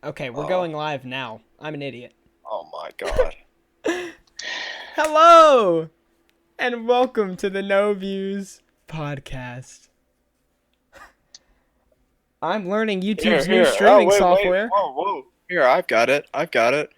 Okay, we're Oh, going live now. I'm an idiot. oh my God. Hello, and welcome to the No Views podcast. I'm learning Here, YouTube's new here. Oh, streaming wait. software. Whoa, whoa. Here, I've got it. I've got it.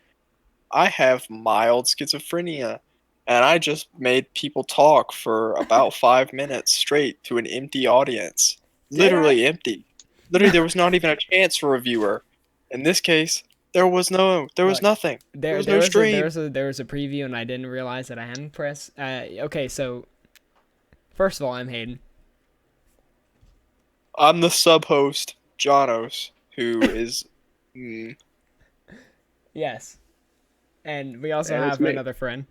I have mild schizophrenia, and I just made people talk for about 5 minutes straight to an empty audience. Did I? Literally empty. Literally, there was not even a chance for a viewer. In this case, there was Look, nothing. There there was there no was a stream. there was a preview, and I didn't realize that I hadn't pressed. Okay, so first of all, I'm Haeden. I'm the sub-host, Jonos, who is, hmm, Yes, and we also And it's have me, another friend.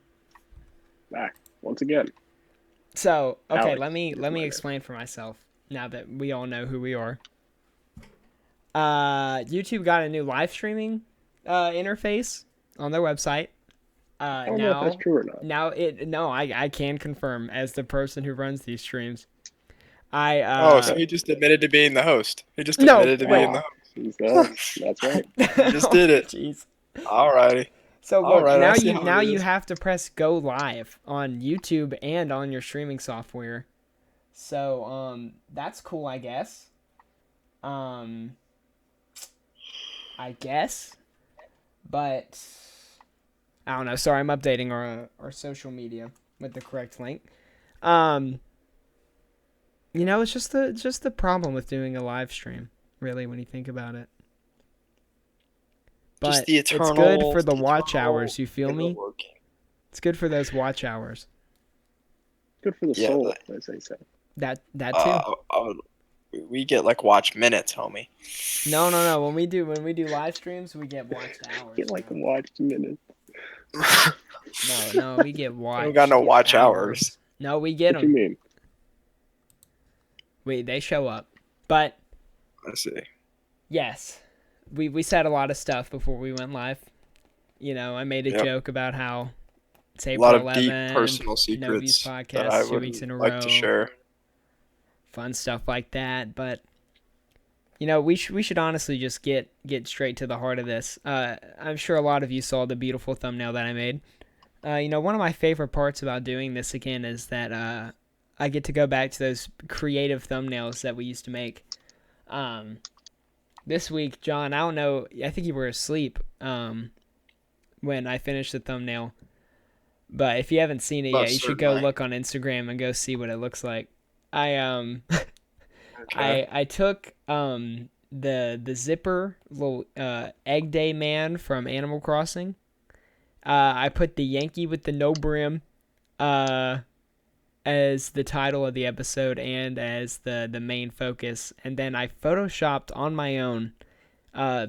back once again. So okay, Alex let is me my name. explain for myself now that we all know who we are. YouTube got a new live streaming interface on their website. I don't know if that's true or not. I can confirm as the person who runs these streams. I oh, so he just admitted to being the host. He just no admitted to being wait. the Ah, he's that. That's right. He just Oh, did it. jeez. Alrighty. So look, Alright, I see how now it you is. have to press go live on YouTube and on your streaming software. So that's cool, I guess. Um I guess, but I don't know. Sorry, I'm updating our social media with the correct link. Um it's just the problem with doing a live stream, really, when you think about it. Just But the it's good eternal, for the the watch eternal hours, you feel inner me? working. It's good for those watch hours. Good for the Yeah, soul, as they say. That too. uh, uh, we get like watch minutes, homie. No. When we do live streams, we get watched hours, Get like bro. watched minutes. No, we get We don't got no watched watch hours. hours. No, we get What you them. mean? They show up. But Let's see. yes, we said a lot of stuff before we went live. I made a Yep. joke about how it's A lot April of deep 11th, personal No Views secrets that I podcast, two would weeks in a like to row, share. fun stuff like that. But we should honestly just get straight to the heart of this. I'm sure a lot of you saw the beautiful thumbnail that I made. One of my favorite parts about doing this again is that I get to go back to those creative thumbnails that we used to make. This week, John, I don't know, I think you were asleep when I finished the thumbnail. But if you haven't seen it yet, you Most should go certainly. look on Instagram and go see what it looks like. I Okay. I took the zipper little egg day man from Animal Crossing. I put the Yankee with the no brim as the title of the episode and as the main focus, and then I photoshopped on my own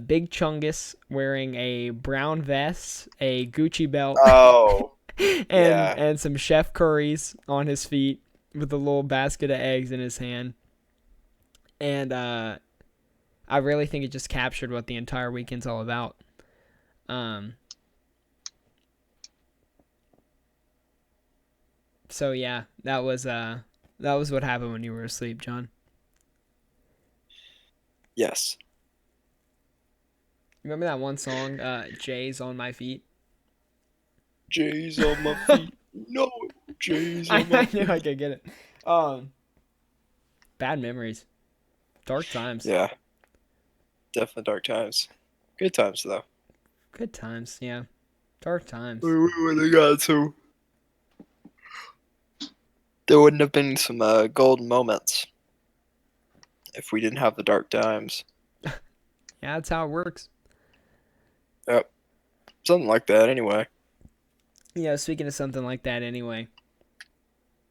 Big Chungus wearing a brown vest, a Gucci belt, Oh, and yeah. and some chef curries on his feet with a little basket of eggs in his hand. And I really think it just captured what the entire weekend's all about. Um, so yeah, that was what happened when you were asleep, John. Yes. Remember that one song, "Jay's on My Feet"? J's on my feet. No, J's on my I knew I feet. could get it. Um, Bad memories, dark times, Yeah, definitely dark times. Good times though. good times. Yeah, dark times. We really got to. There wouldn't have been some golden moments if we didn't have the dark times. Yeah, that's how it works. Yep, something like that. Anyway, Speaking of something like that, anyway.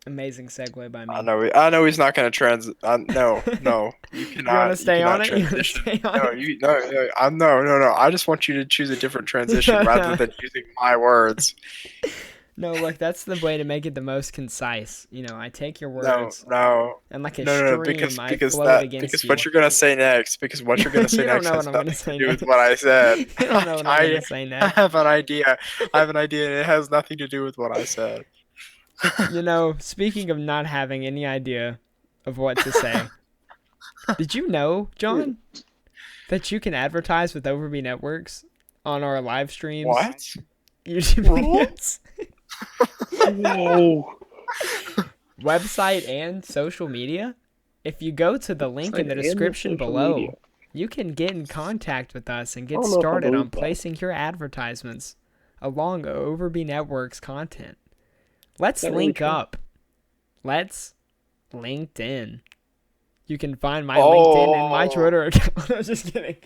Amazing segue by I me. know. I know he's not gonna no, no. You You want to cannot. You stay on cannot it? You want to transition. stay on No, it? no. I'm no. I just want you to choose a different transition rather than using my words. No, look, that's the way to make it the most concise. I take your No, words no, and like a no, stream, I because flow it that against because you. what you're gonna say next You don't know what has I'm gonna nothing to say do with next. what I said. You don't know what I'm gonna say I next. have an idea. I have an idea, and it has nothing to do with what I said. Speaking of not having any idea of what to say, did you know, Hmm. John, that you can advertise with OverbyNetworks on our live streams, What? YouTube What? videos, Whoa. website, and social media? If you go to the link in the Website and description social below, media. you can get in contact with us and I get don't know if I started on believe that. placing your advertisements along OverbyNetworks content. Let's Is that really link true? up. Let's LinkedIn. You can find my LinkedIn and my Twitter account. I was just kidding.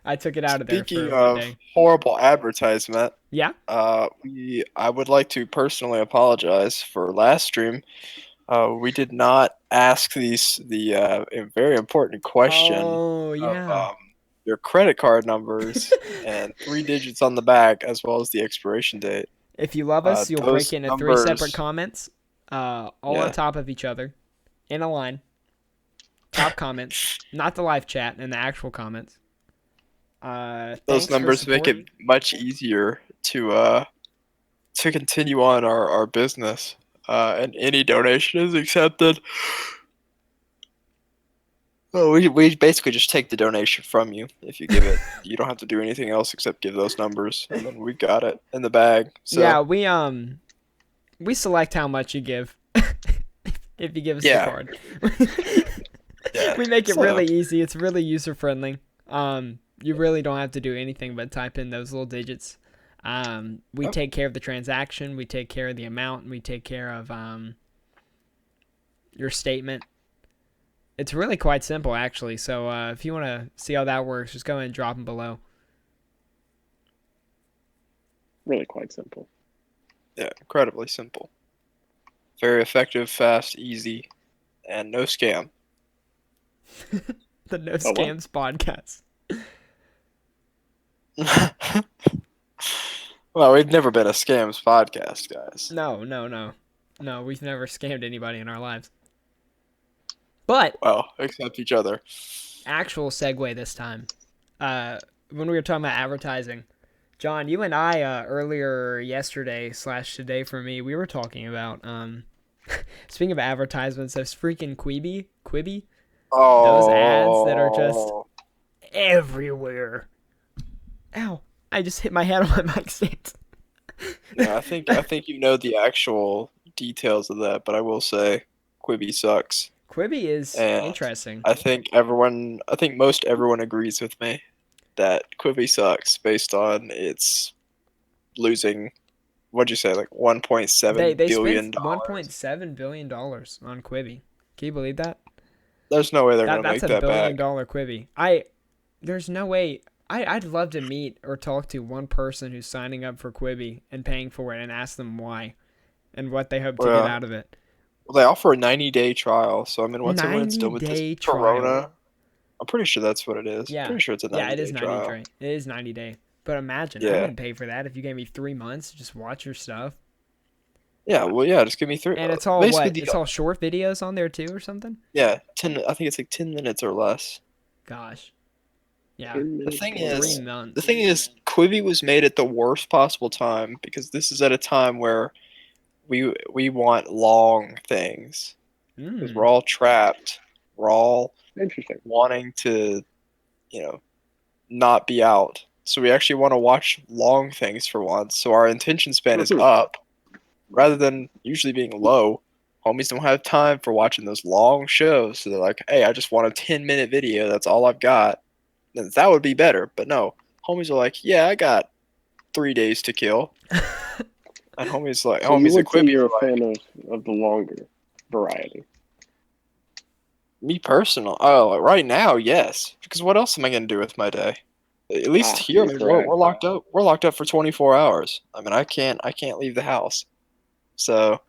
I took it out of there Speaking for one of day. horrible advertisement, Yeah? I would like to personally apologize for last stream. We did not ask the very important question Oh, of yeah. your credit card numbers and 3 digits on the back, as well as the expiration date. If you love us, you'll break Those into 3 numbers, separate comments, all Yeah. on top of each other, in a line. Top comments, not the live chat and the actual comments. those Thanks for numbers make support. it much easier to continue on our business. And any donation is accepted. Well, we basically just take the donation from you if you give it. You don't have to do anything else except give those numbers, and then we got it in the bag. So Yeah, we select how much you give if you give us Yeah. the card. Yeah. We make it So- really easy. It's really user friendly. You really don't have to do anything but type in those little digits. We Yep. take care of the transaction. We take care of the amount. And we take care of your statement. It's really quite simple, actually. So if you want to see how that works, just go ahead and drop them below. Really quite simple. Yeah, incredibly simple. Very effective, fast, easy, and no scam. The No Oh, what? Scams podcast. Well, we've never been a scams podcast, guys. No, we've never scammed anybody in our lives. But Well, except each other. actual segue this time. When we were talking about advertising, John, you and I earlier yesterday / today for me, we were talking about speaking of advertisements, those freaking Quibi, Oh, those ads that are just everywhere. Ow! I just hit my head on my mic stand. Yeah, I think you know the actual details of that, but I will say, Quibi sucks. Quibi is And interesting. I think most everyone agrees with me that Quibi sucks based on its losing, what'd you say, like $1.7 They billion. spent $1.7 billion on Quibi. Can you believe that? There's no way they're gonna That's make a that $1 back. billion Quibi. There's no way. I'd love to meet or talk to one person who's signing up for Quibi and paying for it and ask them why and what they hope to Well, get out of it. Well, they offer a 90-day trial, so I mean, once everyone's done with 90-day this trial. Corona, I'm pretty sure that's what it is. Yeah. Pretty sure it's a 90-day it is 90 trial. day. It is 90 day. But imagine, I Yeah. wouldn't pay for that if you gave me 3 months to just watch your stuff. Yeah, well, yeah, just give me 3. And it's all basically what? It's all short videos on there too or something? Yeah, 10. I think it's like 10 minutes or less. Gosh. Yeah. 10 The minutes thing or is, less. 3 months. The thing is, Quibi was made at the worst possible time because this is at a time where we want long things because we're all trapped. We're all Interesting. wanting to, not be out. So we actually want to watch long things for once. So our attention span is Mhm. up rather than usually being low. Homies don't have time for watching those long shows. So they're like, hey, I just want a 10-minute video. That's all I've got. Then that would be better. But no, homies are like, yeah, I got 3 days to kill. And homies like, So you homies would at say Quibi you're are a like, fan of the longer variety. me personal. Oh, right now, yes. Because what else am I gonna do with my day? At least here, I you're mean, correct. we're locked up. We're locked up for 24 hours. I mean, I can't leave the house. So,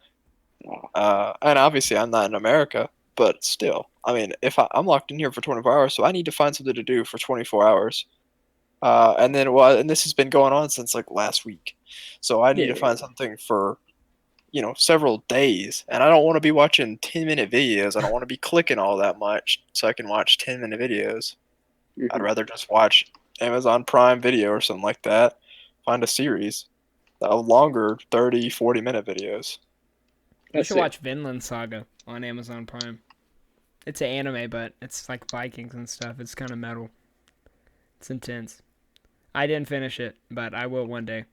and obviously, I'm not in America, but still, I mean, if I'm locked in here for 24 hours, so I need to find something to do for 24 hours. And then, and this has been going on since like last week, so I need to find something for, several days. And I don't want to be watching 10-minute videos. I don't want to be clicking all that much, so I can watch 10-minute videos. Mhm. I'd rather just watch Amazon Prime Video or something like that. Find a series, longer 30, 40-minute videos. You Let's should see. watch Vinland Saga on Amazon Prime. It's an anime, but it's like Vikings and stuff. It's kind of metal. It's intense. I didn't finish it, but I will one day.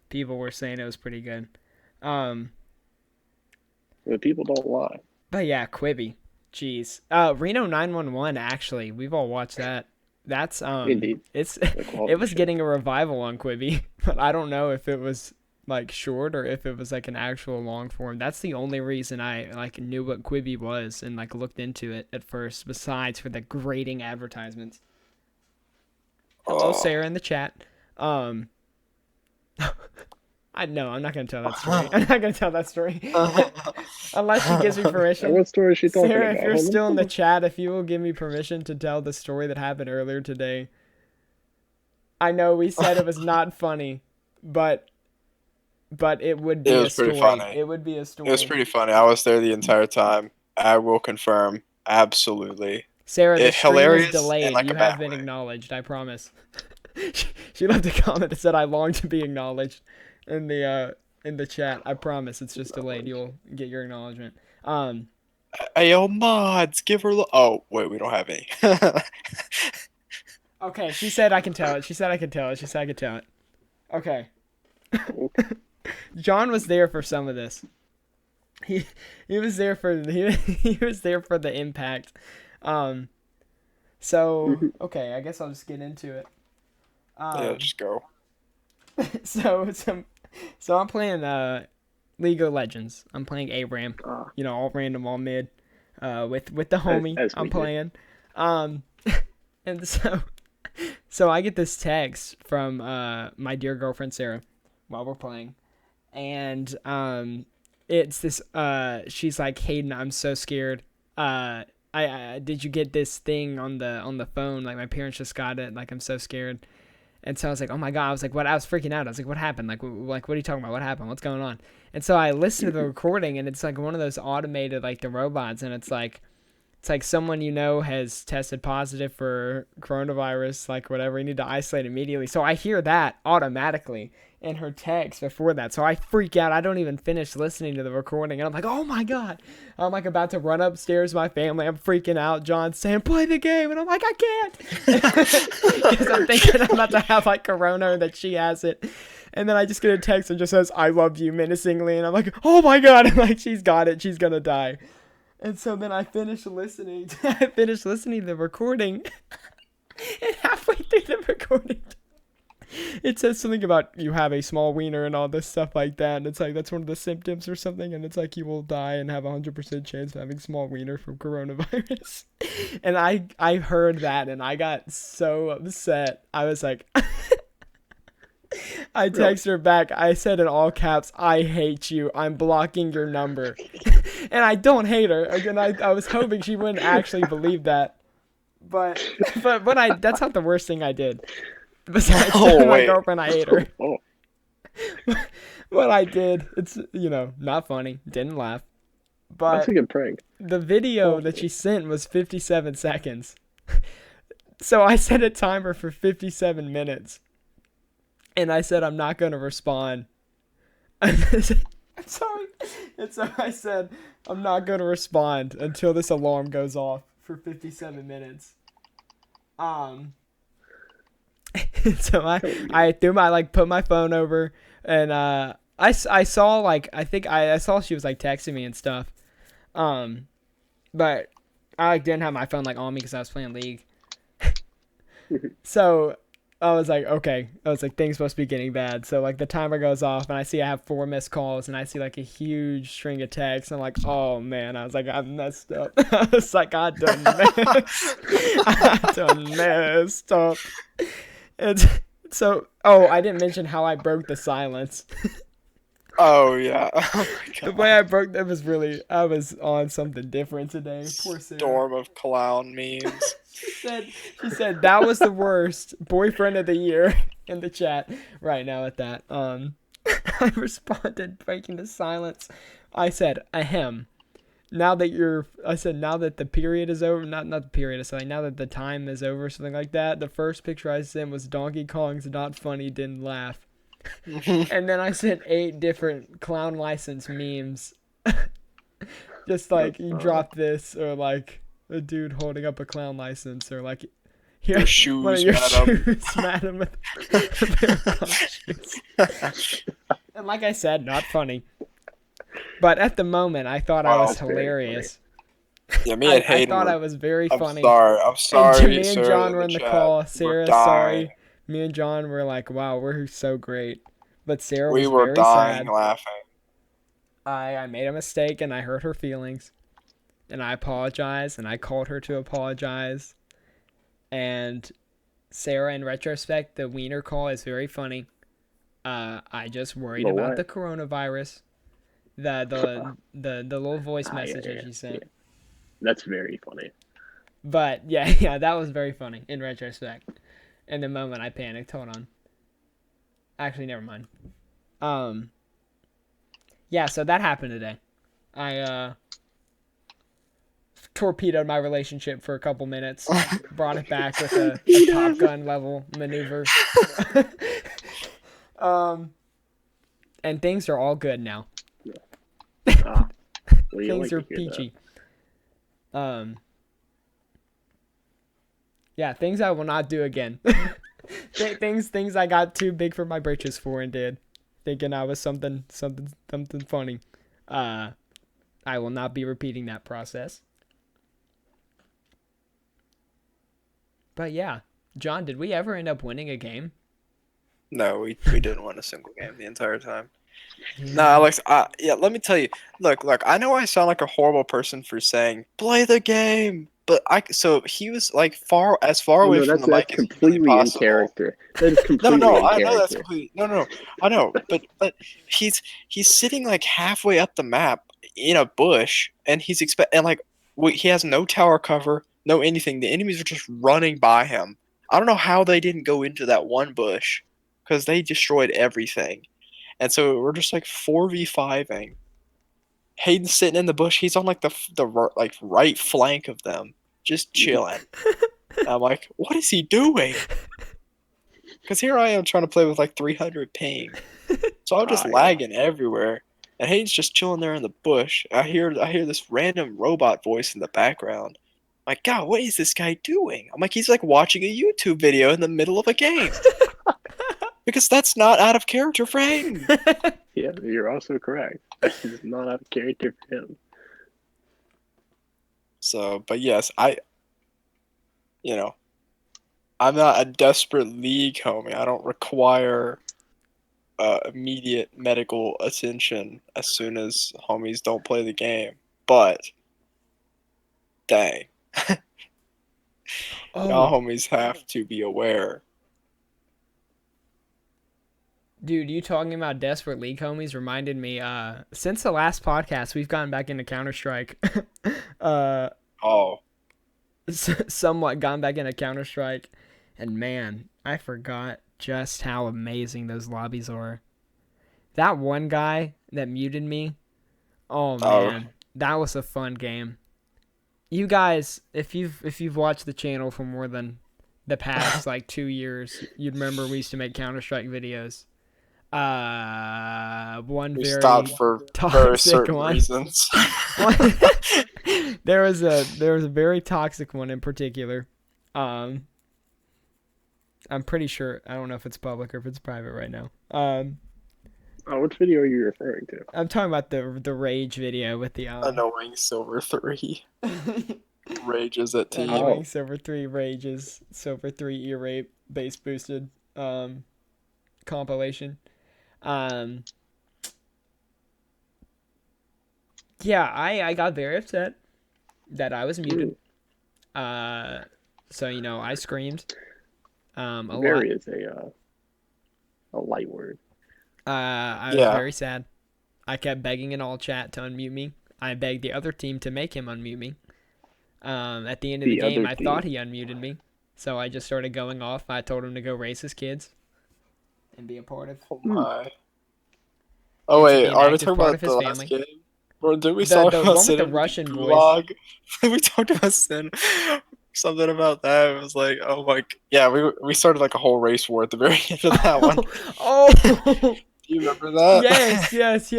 People were saying it was pretty good. The people don't lie. But yeah, Quibi. Jeez. Reno 911 actually. We've all watched that. That's Indeed. it's The quality it was show. getting a revival on Quibi, but I don't know if it was like short or if it was like an actual long form. That's the only reason I like knew what Quibi was and like looked into it at first, besides for the grating advertisements. Hello, Oh. Sarah in the chat. I'm not gonna tell that story. I'm not gonna tell that story unless she gives me permission. What story is she talking Sarah, about? if you're Hold on. still in the chat, if you will give me permission to tell the story that happened earlier today. I know we said it was not funny, but it would be It a was pretty story. funny. It would be a story. It was pretty funny. I was there the entire time. I will confirm. Absolutely. Sarah, the It's stream hilarious is delayed. in, like, You a have bad been way. acknowledged. I promise. She left a comment that said, "I long to be acknowledged," in the chat. I promise, it's just delayed. You'll get your acknowledgement. Hey, yo, mods, give her. Oh, wait, we don't have any. Okay, she said I can tell it. She said I can tell it. She said I could tell it. Okay. John was there for some of this. He was there for he was there for the impact. So okay, I guess I'll just get into it. Yeah, just go. So I'm playing League of Legends. I'm playing Abram. You know, all random, all mid. With the homie as we I'm do. playing. And so I get this text from my dear girlfriend Sarah while we're playing, and it's this she's like, Haeden, I'm so scared. I did you get this thing on the phone? Like my parents just got it. Like I'm so scared. And so I was like, oh my God. I was like, what? I was freaking out. I was like, what happened? Like what are you talking about? What happened? What's going on? And so I listened to the recording, and it's like one of those automated, like the robots. And it's like someone you know has tested positive for coronavirus, like whatever. You need to isolate immediately. So I hear that automatically in her text before that. So I freak out. I don't even finish listening to the recording. And I'm like, oh my God. I'm like about to run upstairs to my family. I'm freaking out. John's saying, play the game. And I'm like, I can't. Because I'm thinking I'm about to have like corona or that she has it. And then I just get a text that just says, I love you menacingly. And I'm like, oh my God. I'm like, she's got it. She's going to die. And so then I finished listening to the recording. And halfway through the recording, it says something about you have a small wiener and all this stuff like that. And it's like, that's one of the symptoms or something. And it's like, you will die and have a 100% chance of having small wiener from coronavirus. And I heard that and I got so upset. I was like, I texted her back. I said in all caps, I hate you. I'm blocking your number. And I don't hate her. Again, I was hoping she wouldn't actually believe that. But when that's not the worst thing I did. Besides telling my girlfriend I hate her. Oh. What I did, it's, not funny. Didn't laugh. But That's a good prank. the video that she sent was 57 seconds. So I set a timer for 57 minutes. And I said, I'm not going to respond. I'm sorry. And so I said, I'm not going to respond until this alarm goes off for 57 minutes. So I threw put my phone over, and I saw I saw she was texting me and stuff. But I didn't have my phone on me because I was playing League. So I was like, okay. I was like, things must be getting bad. So the timer goes off, and I see I have 4 missed calls, and I see a huge string of texts. And I'm like, oh man. I was like, I messed up. I was like, I done messed up. And so, I didn't mention how I broke the silence. Oh yeah. Oh my God. The way I broke that was I was on something different today. Poor Sarah. Storm of clown memes. She said that was the worst boyfriend of the year in the chat right now at that. I responded breaking the silence. I said, ahem. Now that the period is over, not the period, it's now that the time is over, something like that. The first picture I sent was Donkey Kong's not funny, didn't laugh. And then I sent 8 different clown license memes. Just you drop this, or a dude holding up a clown license, or Your Your shoes, one of your madam. shoes, madam. With a pair of golf shoes. And like I said, not funny. But at the moment, I thought I Wow, was that's very hilarious. Yeah, me I and Haeden thought were. I was very I'm funny. sorry. I'm And sorry, me and Sarah, John in were the in the chat. call. We're Sarah, dying. sorry. Me and John were like, wow, we're so great. But Sarah We was were very dying sad. laughing. I made a mistake and I hurt her feelings. And I apologized and I called her to apologize. And Sarah, in retrospect, the wiener call is very funny. I just worried The about what? the coronavirus. The little voice Ah, messages she sent. yeah. That's very funny. But yeah, that was very funny in retrospect. In the moment, I panicked. Hold on. Actually, never mind. Yeah, so that happened today. I torpedoed my relationship for a couple minutes, brought it back with a Top Gun level maneuver. And things are all good now. Ah, well, you Things like are to hear peachy. Yeah, things I will not do again. things I got too big for my britches for and did, thinking I was something funny. I will not be repeating that process. But yeah, John, did we ever end up winning a game? No, we didn't win a single game the entire time. No, Alex. Yeah, let me tell you. Look. I know I sound like a horrible person for saying play the game, but so he was like far that. away No, from the that's mic as completely humanly in possible. character. That is No, completely in I know that's character. completely no. I know, but he's sitting like halfway up the map in a bush, and he has no tower cover, no anything. The enemies are just running by him. I don't know how they didn't go into that one bush, because they destroyed everything, and so we're just like 4v5ing. Hayden's sitting in the bush. He's on like the right flank of them, just chilling. I'm like, what is he doing? Because here I am trying to play with like 300 ping. So I'm just Ah, yeah. lagging everywhere. And Hayden's just chilling there in the bush. I hear this random robot voice in the background. I'm like, God, what is this guy doing? I'm like, he's like watching a YouTube video in the middle of a game. Because that's not out of character for Hayden. Yeah, you're also correct. It's not out of character for him. So, but yes, I'm not a desperate league homie. I don't require immediate medical attention as soon as homies don't play the game. But dang, y'all homies have to be aware. Dude, you talking about desperate league homies reminded me, since the last podcast, we've gotten back into Counter-Strike. Oh, Somewhat gone back into Counter-Strike. And man, I forgot just how amazing those lobbies are. That one guy that muted me, oh man, that was a fun game. You guys, if you've watched the channel for more than the past like 2 years, you'd remember we used to make Counter-Strike videos. One we very stopped for very toxic certain one. reasons. There was a very toxic one in particular. I'm pretty sure, I don't know if it's public or if it's private right now. Which video are you referring to? I'm talking about the rage video with the Annoying Silver 3 rages at team. annoying Silver 3 rages, Silver 3 ear rape bass boosted compilation. Yeah, I got very upset that I was muted. So I screamed. A Very lot. is a light word. I was very sad. I kept begging in all chat to unmute me. I begged the other team to make him unmute me. At the end of the game, I thought he unmuted me, so I just started going off. I told him to go raise his kids and be a part of. Oh my. Oh wait, are we talking about the last game? Or did we talk about one with the Russian voice? We talked about Sin. Something about that. It was like, oh my, yeah, we started like a whole race war at the very end of that one. Oh. Do you remember that? Yes.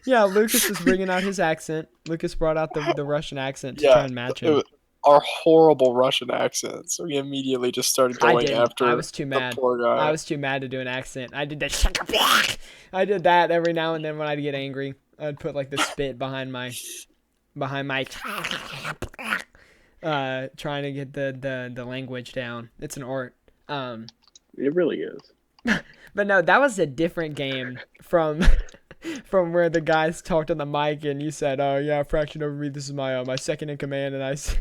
Yeah, Lucas was bringing out his accent. Lucas brought out the Russian accent to try and match him. our horrible Russian accents. We immediately just started I going didn't. I after was too the mad. poor I guy. was too mad to do an accent. I did that. I did that every now and then when I'd get angry. I'd put like the spit behind my trying to get the language down. It's an art. It really is. But no, that was a different game from from where the guys talked on the mic and you said, "Oh yeah, Fraction Overby, this is my second in command," and I said,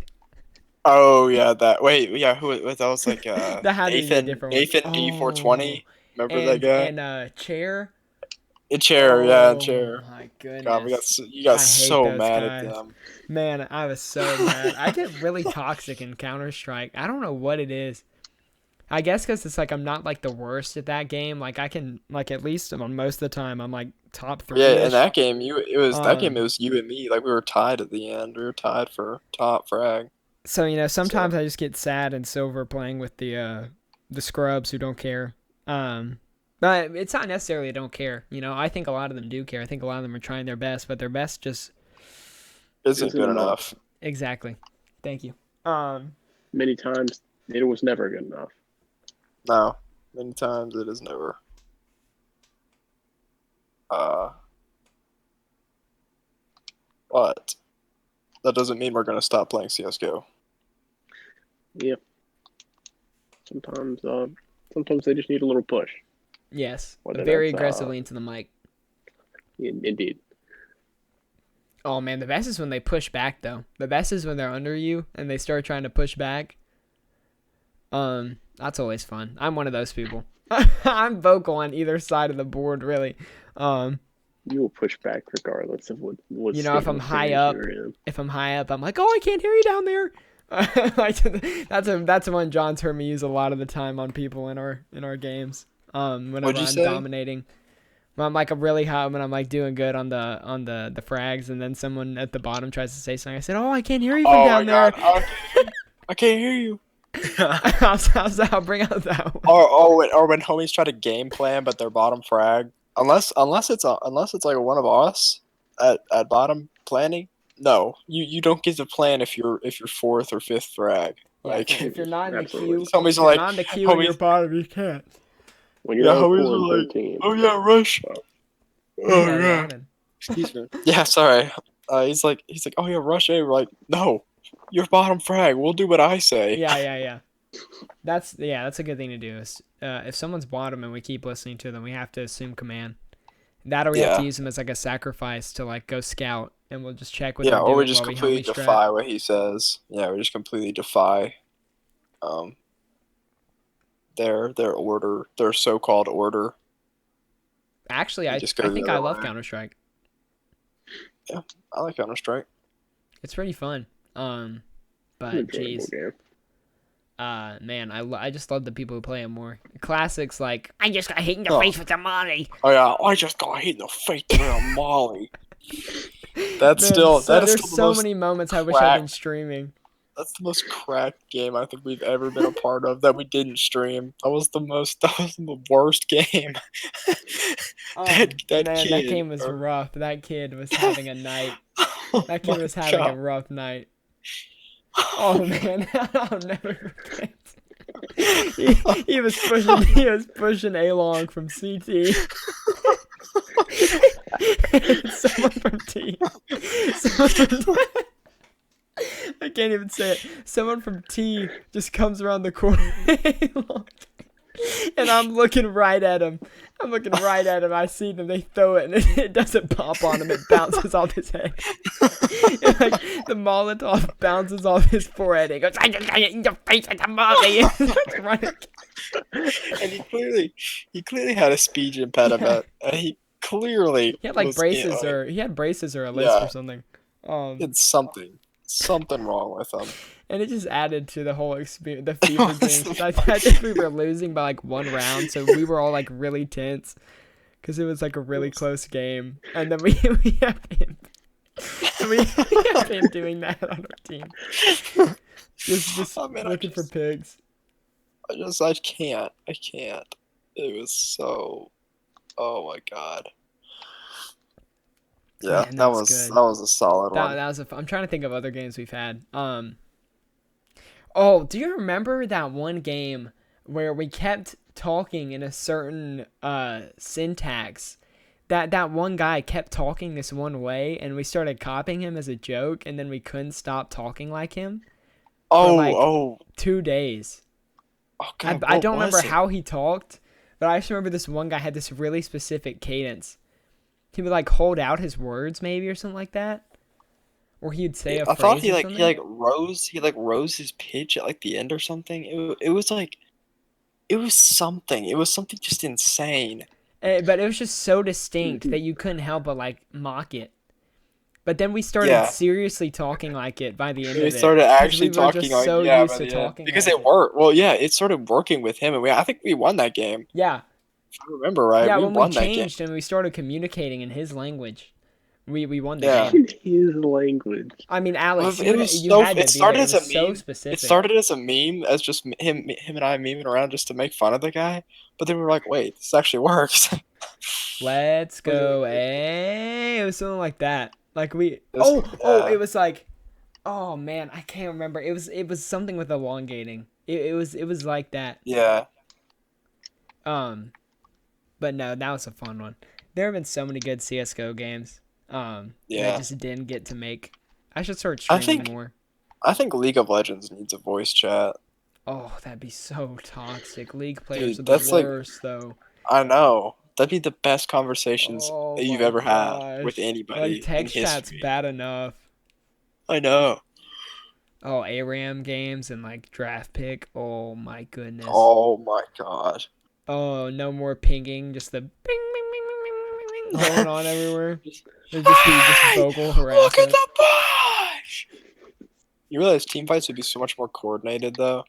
Oh yeah, that wait, yeah, that was like that had to be a different one. Nathan Oh, D420. Remember that guy? and Chair. In chair, yeah, in Oh chair. my God, goodness. you got I hate so those mad at guys. them. Man, I was so mad. I get really toxic in Counter-Strike. I don't know what it is. I guess because it's like I'm not like the worst at that game. Like I can like at least on most of the time I'm like top 3. Yeah, in that game, it Um, was you and me. Like we were tied at the end. We were tied for top frag. so sometimes So I just get sad and silver playing with the scrubs who don't care. But it's not necessarily don't care. I think a lot of them do care. I think a lot of them are trying their best, but their best just isn't Isn't good enough. enough. exactly. Thank you. Many times it was never good enough. No, many times it is never. But that doesn't mean we're gonna stop playing CS:GO. Yeah. Sometimes they just need a little push. Yes, Whether very that's, aggressively into the mic. Indeed. Oh man, the best is when they push back though. The best is when they're under you and they start trying to push back. That's always fun. I'm one of those people. I'm vocal on either side of the board, really. You will push back regardless of what If I'm high up, you're in. I'm like, oh, I can't hear you down there. Like that's one John's heard me use a lot of the time on people in our games. Whenever What'd you I'm say? dominating. When I'm like a really high, when I'm like doing good on the frags, and then someone at the bottom tries to say something, I said, "Oh, I can't hear you from down there." I can't hear you. I'll bring out that one. Or when homies try to game plan but they're bottom frag. Unless it's like one of us at bottom planning. No, you don't get to plan if you're 4th or 5th frag. Yeah, Like if you're not in the Absolutely. queue, homies if are you're like not in the queue and you're homies. bottom, you can't. When you're Yeah, 04 homies and are like, 13. oh yeah, rush. Oh Yeah, yeah. yawning. Excuse me. Yeah, sorry. He's like, oh yeah, rush A. We're like, no, you're bottom frag. We'll do what I say. Yeah. That's a good thing to do. Is, if someone's bottom and we keep listening to them, we have to assume command. That or we have Yeah. to use them as like a sacrifice to like go scout, and we'll just check what Yeah, they're or doing we just while we completely homie strap. defy what he says. Yeah, we just completely defy their order, their so-called order. Actually, We I just go think the I other love way. Counter-Strike. I like Counter-Strike. It's pretty fun. It's an But enjoyable geez, game. man, I just love the people who play it more. Classics like I just got hit in the Oh. face with a molly. Oh yeah, I just got hit in the face with a molly. That's Man, still there's the so most many moments I wish I'd been cracked- streaming. That's the most cracked game I think we've ever been a part of that we didn't stream. That was the worst game. that Man, kid. that game was rough. That kid was having a night. That kid was having a rough night. Oh man, I'll never forget. He was pushing A-Long from CT. Someone from T. I can't even say it. Someone from T just comes around the corner. And I'm looking right at him. I see them. They throw it, and it doesn't pop on him. It bounces off his head. And, like, the Molotov bounces off his forehead. He goes, I just got it in the face with the Molly. And he starts running. And he clearly had a speech impediment. And he clearly He had like was braces in, or a lisp or something. it's something wrong with him. And it just added to the whole experience, the fever dream. 'Cause I think we were losing by like 1 round, so we were all like really tense because it was like a really close game. And then we have him, doing that on our team, just I mean, looking for pigs. I can't. It was so. Oh my god. Yeah, Man, that was was good. that was a solid one. That was I'm trying to think of other games we've had. Oh, do you remember that one game where we kept talking in a certain syntax? That one guy kept talking this one way, and we started copying him as a joke, and then we couldn't stop talking like him for like Oh, 2 days. oh, God, I what don't remember was it? how he talked, but I just remember this one guy had this really specific cadence. He would like hold out his words maybe or something like that, or he'd say a I thought phrase or something. he rose his pitch at like the end or something. It was like it was something. It was something just insane. But it was just so distinct that you couldn't help but like mock it. But then we started Yeah. seriously talking like it by the end We of it. started 'Cause actually we were talking just like so yeah used by to the end talking because like it it. worked. Well, yeah, it started working with him, and I think we won that game. Yeah. If I remember right, Yeah, we when we won that game. changed and we started communicating in his language, we won the Yeah. game. In his language. I mean, Well, Alex, it was you so. had to It be there. started It as was a so meme. specific. It started as a meme, as just him and I memeing around just to make fun of the guy. But then we were like, wait, this actually works. Let's go, hey! It was something like that. Like we. This- Oh! yeah. It was like, oh man, I can't remember. It was something with elongating. It was like that. Yeah. But no, that was a fun one. There have been so many good CS:GO games. That I Yeah. just didn't get to make. I should start I streaming think more. I think League of Legends needs a voice chat. Oh, that'd be so toxic. League players Dude, are that's the like worst, though. I know. That'd be the best conversations Oh that you've my ever had with gosh. anybody Like in text chat's history. bad enough. I know. Oh, ARAM games and like draft pick. Oh my goodness. Oh my god. Oh, no more pinging. Just the bing, bing, bing, bing, bing, bing, bing going on everywhere. There'd just be just Hey! vocal Look at harassment. the bush! You realize team fights would be so much more coordinated though?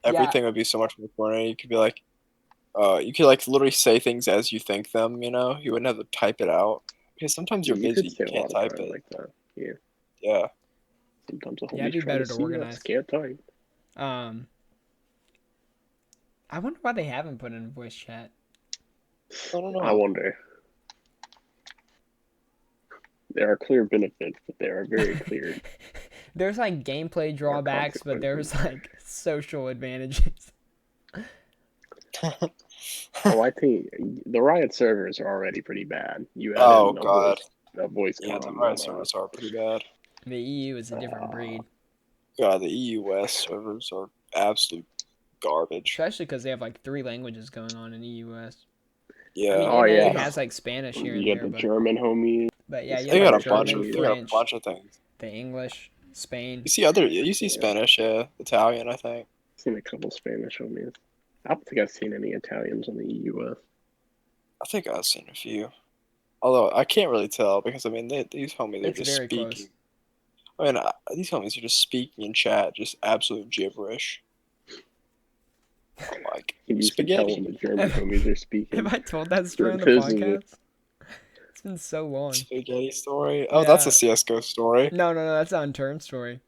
Yeah. Everything would be so much more coordinated. You could be like you could like literally say things as you think them, you know? You wouldn't have to type it out. Because sometimes you're You busy, could say you a can't lot of type times it. like that. Yeah. Yeah. Sometimes the Yeah, it'd homie's be trying better to to see organize. us. Can't type. I wonder why they haven't put in voice chat. I don't know. I wonder. There are clear benefits, but they are very clear. There's like gameplay drawbacks, but there's like social advantages. Oh, I think the Riot servers are already pretty bad. You add Oh in god. a voice Yeah, the command. Riot servers are pretty bad. The EU is a different breed, God, the EU West servers are absolute garbage. especially because they have like 3 languages going on in the US. Yeah. I mean, Oh, NA yeah. has like Spanish here and You get there, the German homie. but yeah, you They have got like a bunch German, of they got a French, bunch of things. the English, Spain. You see Spanish, yeah. Italian, I think. I've seen a couple Spanish homies. I don't think I've seen any Italians on the EUS. I think I've seen a few. Although I can't really tell because I mean these homies are It's just very speaking. close. I mean these homies are just speaking in chat, just absolute gibberish. Like You can tell spaghetti. when the German homies are speaking. Have I told that story on the This is it. podcast? It's been so long. Spaghetti story. Oh, that's a Yeah. CS:GO story. No, that's an Unturned story.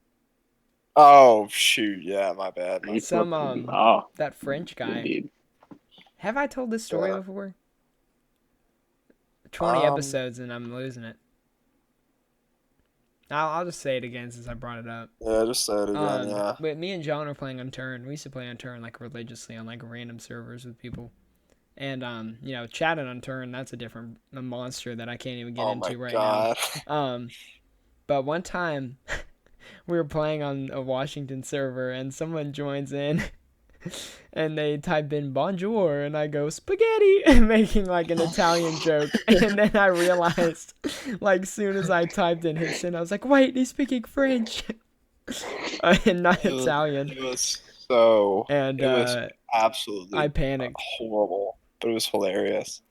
Oh shoot, yeah, my bad. He Some flipped that French guy. indeed. Have I told this story Yeah. before? 20 Um, episodes and I'm losing it. I'll just say it again since I brought it up. Yeah, just say it again. Yeah. But me and John are playing Unturned. We used to play Unturned like religiously on like random servers with people. And you know, chat and Unturned, that's a monster that I can't even get Oh into my right god. now. But one time we were playing on a Washington server and someone joins in and they type in bonjour and I go spaghetti making like an Italian joke. And then I realized like soon as I typed in his sin, I was like, wait, he's speaking French and not Italian. It was so. And it was absolutely I panicked. horrible, but it was hilarious.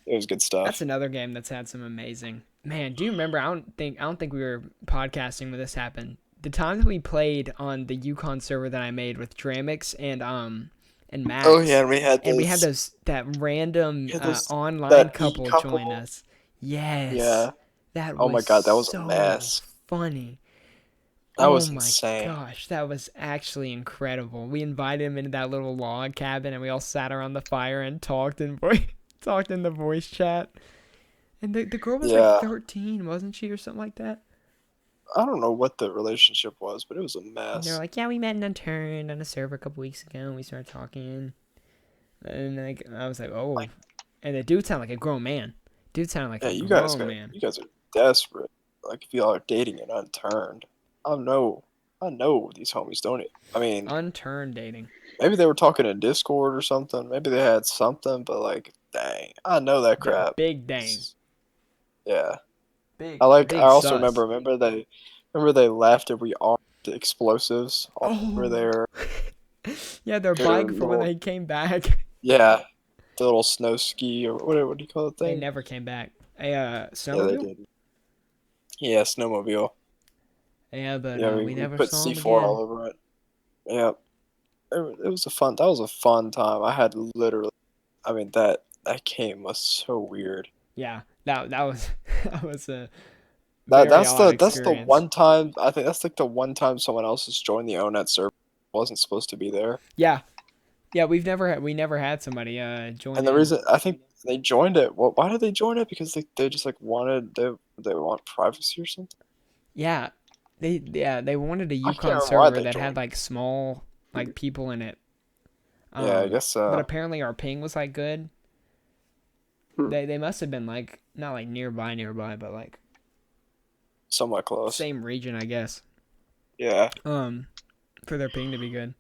It was good stuff. That's another game that's had some amazing. Man, do you remember? I don't think we were podcasting when this happened. The time that we played on the Yukon server that I made with Dramix and Max. Oh yeah, and we had that random online that couple couple. join us. Yes. Yeah. That Oh was my god, that was so a mess. funny. That was my insane. Gosh, that was actually incredible. We invited him into that little log cabin and we all sat around the fire and talked in the voice chat. And the girl was like 13, wasn't she, or something like that? I don't know what the relationship was, but it was a And they're mess. like, yeah, we met in a turn on a server a couple weeks ago, and we started talking. And like, I was like, oh. Like, And the dude sounded like a grown man. Dude sounded like yeah, a grown man. you guys are desperate. Like, if y'all are dating an unturned, I know, I know these homies don't. I mean, Unturned dating. maybe they were talking in Discord or something. Maybe they had something, but like, dang, I know that crap. Big dang. Yeah, Big, I big also sus. remember they left and we armed the explosives all over Oh. there. Yeah, their Their bike for when little, they came back. yeah, the little snow ski or what do you call that They thing? never came back. A Yeah, they snowmobile? did. Yeah, snowmobile. Yeah, but Yeah, we we never put saw him C4 all again. over it. Yeah, it was a fun. That was a fun time. I had literally. I mean that game was so weird. Yeah, that was that was a That very odd that's the experience. one time I think that's like the one time someone else has joined the ONET server wasn't supposed to be there. Yeah, yeah, we never had somebody join And the in. reason I think they joined it, well, why did they join it? Because they just like wanted they want privacy or something. Yeah, they wanted a I can't Yukon remember why server they that had joined. like small like people in it. Yeah, I guess But apparently our ping was like good. Hmm. They must have been like not like nearby, but like somewhat close. same region, I guess. Yeah. For their ping to be good.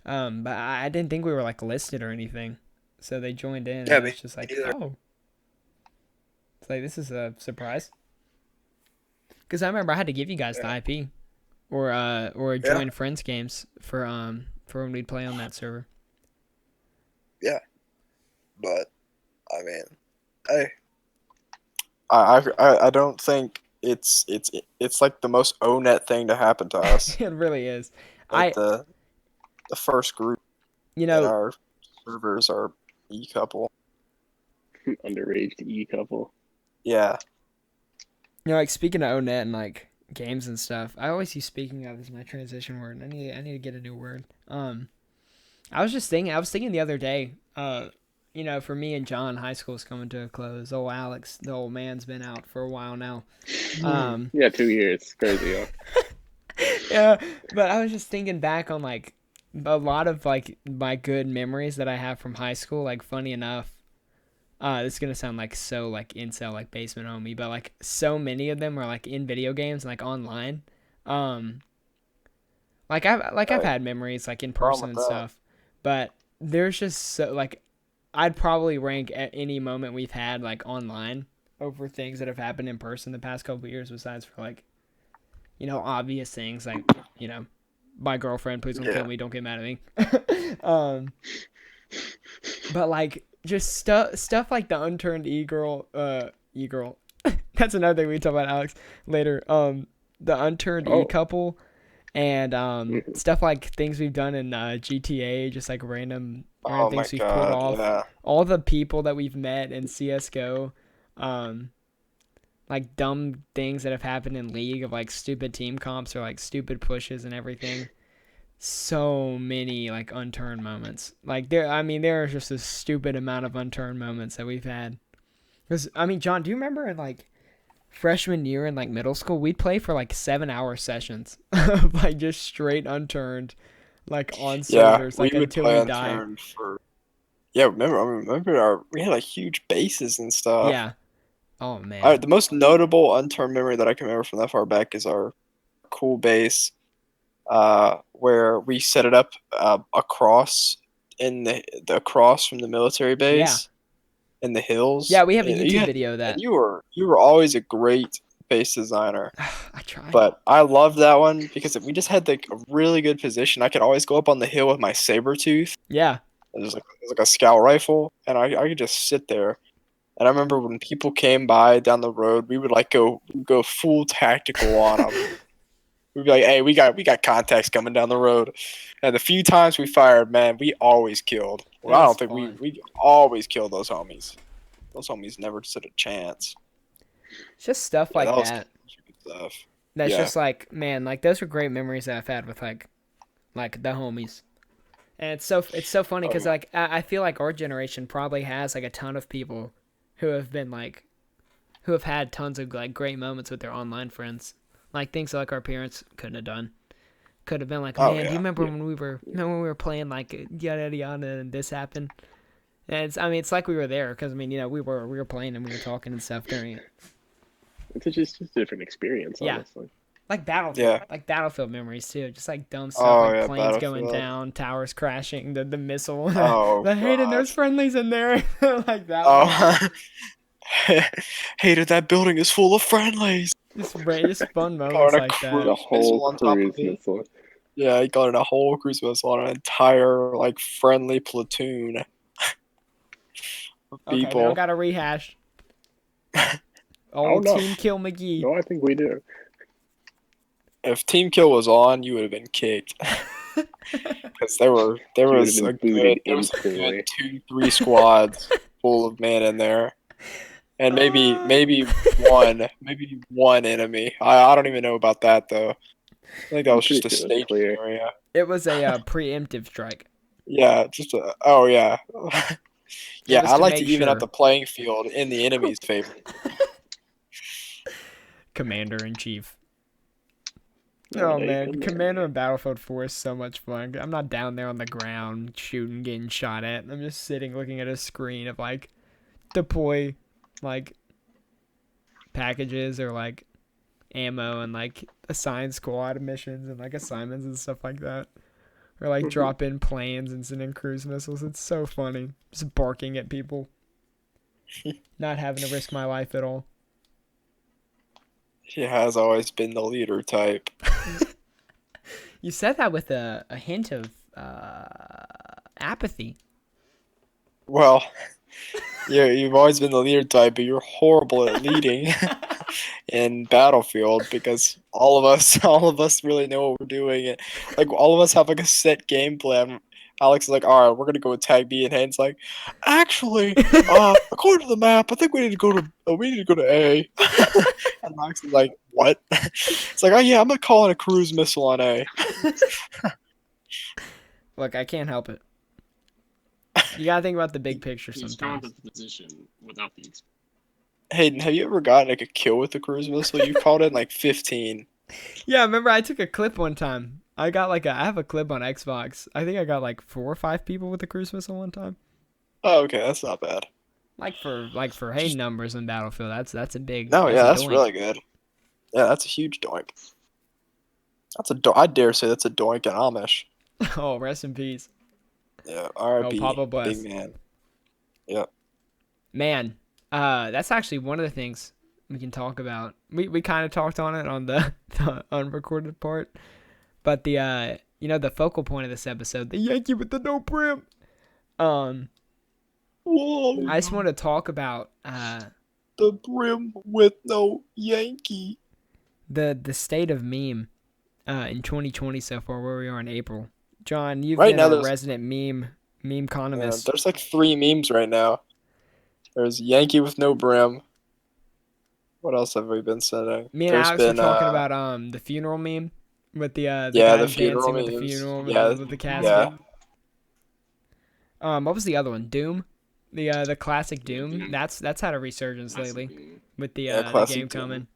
But I didn't think we were like listed or anything, so they joined in, Yeah, and me it's just like, neither. oh, it's like this is a surprise. Because I remember I had to give you guys the Yeah. IP, or Yeah. join friends games for when we'd play on that server. Yeah. But I mean, hey, I don't think it's like the most ONET thing to happen to us. It really is. That I the first group you in know our servers are E couple. Underage E couple. Yeah. like speaking of ONET and like games and stuff, I always use speaking of as my transition word. I need to get a new word. I was thinking the other day, for me and John, high school's coming to a close. Old Alex, the old man's been out for a while now. Yeah, 2 years. Crazy, huh? Yeah, but I was just thinking back on like a lot of like my good memories that I have from high school. Like funny enough, this is gonna sound like so like incel like basement homie, but like so many of them are like in video games and like online. Um, I've Hey, had memories like in wrong person with and that? stuff, but there's just so like I'd probably rank at any moment we've had like online over things that have happened in person the past couple of years. Besides for like obvious things like my girlfriend, please don't kill Yeah. me, don't get mad at me. But like just stuff like the unturned e-girl. That's another thing we can talk about, Alex, later. The unturned Oh. e-couple and stuff like things we've done in GTA, just like random Oh my things we've pulled God. off. Yeah. All the people that we've met in CS:GO, like dumb things that have happened in League of like stupid team comps or like stupid pushes and everything. So many like unturned moments. Like there are just a stupid amount of unturned moments that we've had. Cause John, do you remember in like freshman year in like middle school, we'd play for like 7-hour sessions of like just straight unturned, like on Yeah. servers, We like would until play we on die. turn for. Yeah. Remember we had like huge bases and stuff. Yeah. Oh man. The most notable unturned memory that I can remember from that far back is our cool base, where we set it up across in the across from the military Yeah. base in the hills. Yeah, we have a And YouTube video of that. you were always a great base designer. I tried. But I loved that one because we just had like a really good position. I could always go up on the hill with my saber tooth. Yeah. It was like a scout rifle, and I could just sit there. And I remember when people came by down the road, we would like go full tactical on them. We'd be like, "Hey, we got contacts coming down the road." And the few times we fired, man, we always killed. Well, It I was don't think fun. we always killed those homies. Those homies never stood a chance. It's just stuff Yeah, like that was that. good stuff. That's Yeah. just like, man, like those are great memories that I've had with like the homies. And it's so funny Oh, because like I feel like our generation probably has like a ton of people who have been like who have had tons of like great moments with their online friends. Like things like our parents couldn't have done. Could have been like, Oh man, do you yeah. remember when we were playing like yada yada yada and this happened? And it's like we were there because we were playing and we were talking and stuff during it. It's just a different experience, Yeah. honestly. Like Battlefield, Yeah. like Battlefield memories too. Just like dumb stuff, Oh like yeah, planes going Battlefield. down, towers crashing, the missile. Oh The Haeden, there's gosh. friendlies in there, like that one. Oh. Hated that building is full of friendlies. Just fun Got moments a like that. The cruise whole missile on top of cruise me. missile. Yeah, he got in a whole cruise missile on an entire like friendly platoon of Okay, we don't people. got to rehash. Oh, no. Team Kill McGee. No, I think we do. If Team Kill was on, you would have been kicked. Because there was been a booted good instantly. 2-3 squads full of men in there, and maybe one enemy. I don't even know about that though. I think that was just a Pretty sure it was staging clear. area. It was a preemptive strike. Yeah, just a oh yeah. Yeah, was I to like to make even sure. out the playing field in the enemy's favor. Commander-in-Chief. No, Oh they man, couldn't. Commander in Battlefield 4 is so much fun. I'm not down there on the ground shooting, getting shot at. I'm just sitting looking at a screen of like deploy like packages or like ammo and like assign squad missions and like assignments and stuff like that. Or like drop in planes and send in cruise missiles. It's so funny. Just barking at people. Not having to risk my life at all. He has always been the leader type. You said that with a hint of apathy. Well, you've always been the leader type, but you're horrible at leading in Battlefield because all of us really know what we're doing. And, like all of us have like a set game plan. Alex is like, all right, we're gonna go with tag B, and Hayden's like, actually, according to the map, I think we need to go to A. And Alex is like, what? It's like, oh yeah, I'm gonna call in a cruise missile on A. Look, I can't help it. You gotta think about the big picture He's sometimes. gone to the position without the experience. Hayden, have you ever gotten like a kill with a cruise missile? You called in like 15. Yeah, remember I took a clip one time. I have a clip on Xbox. I think I got like 4 or 5 people with the cruise missile one time. Oh, okay, that's not bad. Like for Haeden numbers in Battlefield, that's a big. No, yeah, that's doink. really good. Yeah, that's a huge doink. I dare say that's a doink in Amish. Oh, rest in peace. Yeah, R.I.P. Papa bless. Big man. Yep. Man, that's actually one of the things we can talk about. We kind of talked on it on the unrecorded part, but the the focal point of this episode, the Yankee with the no brim. Whoa, I just want to talk about the brim with no Yankee. the state of meme in 2020 so far, where we are in April. John, you've Right been now a there's- resident meme economist. There's like 3 memes right now. There's Yankee with no brim. What else have we been sending? Me and There's Alex were been, talking about the funeral meme with the yeah, guys the funeral dancing with the memes. funeral Yeah, with the casket. yeah. What was the other one? Doom, the classic Doom. Doom. That's had a resurgence lately Classic. with the classic game Doom.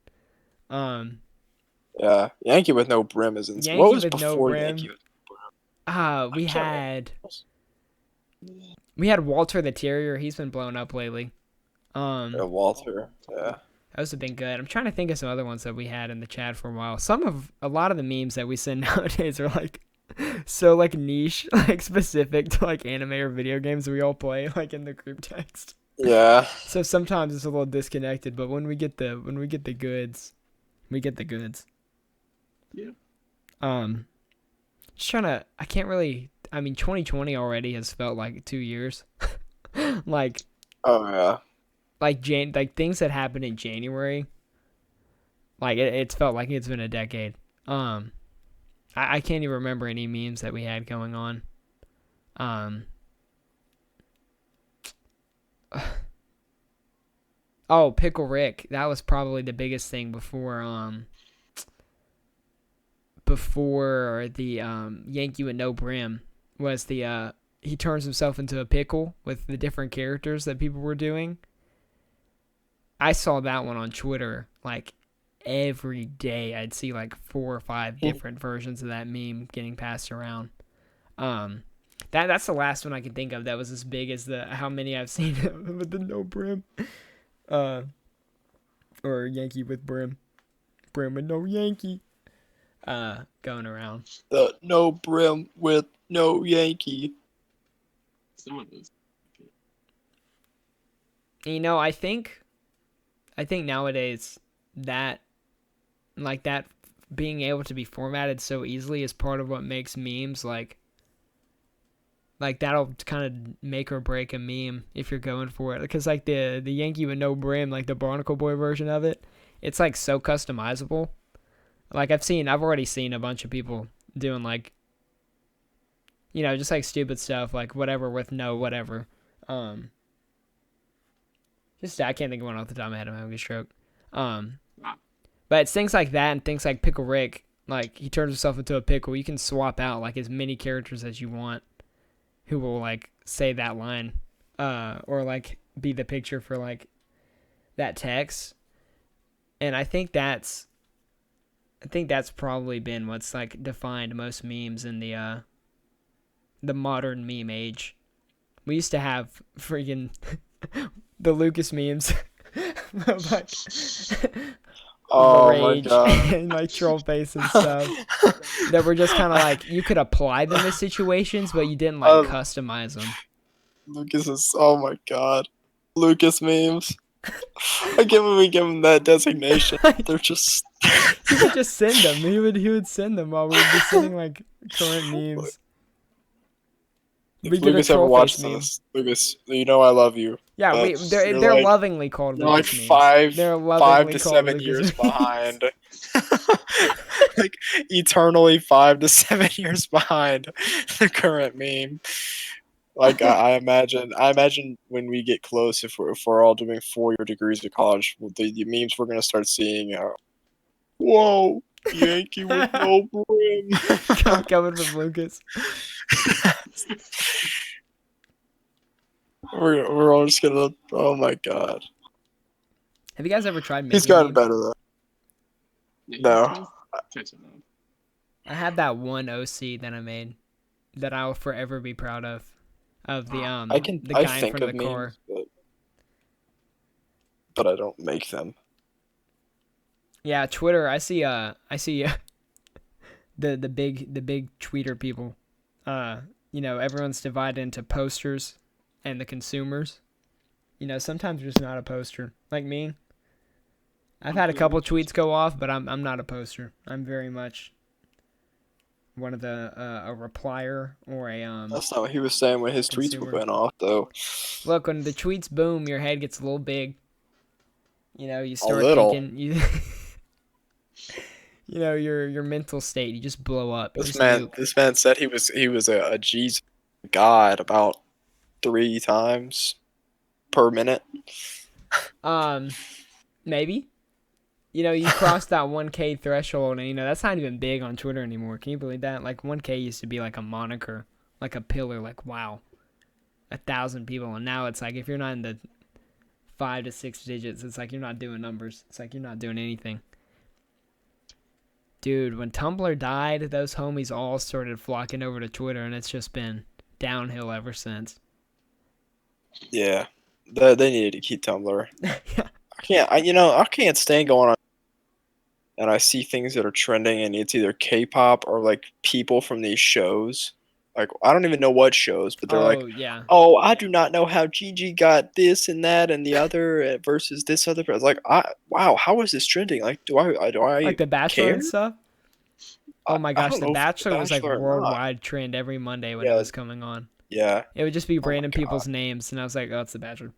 coming. Yeah, Yankee with no brim is insane. Yankee What was with no before brim. Yankee with We can't had Walter the Terrier. He's been blown up lately. Walter? Yeah. Those have been good. I'm trying to think of some other ones that we had in the chat for a while. A lot of the memes that we send nowadays are like so like niche, like specific to like anime or video games we all play like in the group text. Yeah. So sometimes it's a little disconnected, but when we get the goods, we get the goods. Yeah. Just trying to. I can't really. I mean, 2020 already has felt like 2 years. like Oh yeah. like things that happened in January. Like it's felt like it's been a decade. I can't even remember any memes that we had going on. Oh, Pickle Rick. That was probably the biggest thing before the Yankee with no brim was the he turns himself into a pickle with the different characters that people were doing. I saw that one on Twitter like every day I'd see like 4 or 5 different versions of that meme getting passed around. That's the last one I can think of that was as big as the how many I've seen with the no brim. Or Yankee with brim. Brim with no Yankee. Going around. The no brim with no Yankee. Some of those. You know, I think nowadays that like that being able to be formatted so easily is part of what makes memes like that'll kind of make or break a meme if you're going for it. Because like the Yankee with no brim, like the Barnacle Boy version of it, it's like so customizable. Like I've already seen a bunch of people doing like, you know, just like stupid stuff like whatever with no whatever. Just I can't think of one off the top of my head. I'm having a stroke. But it's things like that and things like Pickle Rick. Like he turns himself into a pickle. You can swap out like as many characters as you want, who will like say that line, or like be the picture for like that text. And I think that's probably been what's like defined most memes in the modern meme age. We used to have freaking the Lucas memes. Like, Oh rage my god. and like troll face and stuff that were just kind of like you could apply them to situations, but you didn't like customize them. Lucas is, oh my god. Lucas memes. I can't believe we give him that designation. They're just. He would just send them. He would send them while we would be sending like current memes. If Lucas ever watched this, Lucas, you know I love you. Yeah, they're like, lovingly called Lucas memes. They're like 5 to 7 years behind. Like eternally 5 to 7 years behind the current meme. Like I imagine when we get close, if we're all doing 4-year degrees of college, the memes we're gonna start seeing. Whoa, Yankee with no brim. Coming from Lucas. We're all just gonna. Oh my god. Have you guys ever tried making He's gotten memes? better though. No. I have that one OC that I made that I'll forever be proud of the guy in front of the car. But I don't make them. Yeah, Twitter. I see the big tweeter people. You know, everyone's divided into posters and the consumers. You know, sometimes you're just not a poster. Like me. I've had a couple tweets go off, but I'm not a poster. I'm very much one of the a replier or a That's not what he was saying when his consumer. tweets went off though. Look, when the tweets boom, your head gets a little big. You know, you start thinking you know, your mental state, you just blow up. This man said he was a Jesus God about 3 times per minute. Maybe. You know, you crossed that 1K threshold, and you know that's not even big on Twitter anymore. Can you believe that? Like 1K used to be like a moniker, like a pillar. Like wow, 1,000 people, and now it's like if you're not in the 5 to 6 digits, it's like you're not doing numbers. It's like you're not doing anything. Dude, when Tumblr died, those homies all started flocking over to Twitter, and it's just been downhill ever since. Yeah, they needed to keep Tumblr. Yeah. I can't stand going on and I see things that are trending and it's either K-pop or like people from these shows. Like I don't even know what shows, but they're yeah. Oh, I do not know how Gigi got this and that and the other versus this other person. Like, wow, how is this trending? Like, do I like The Bachelor care? and stuff? Oh my gosh, The Bachelor was like or not. worldwide trend every Monday when it was coming on. Yeah. It would just be random people's names, and I was like, oh, it's The Bachelor.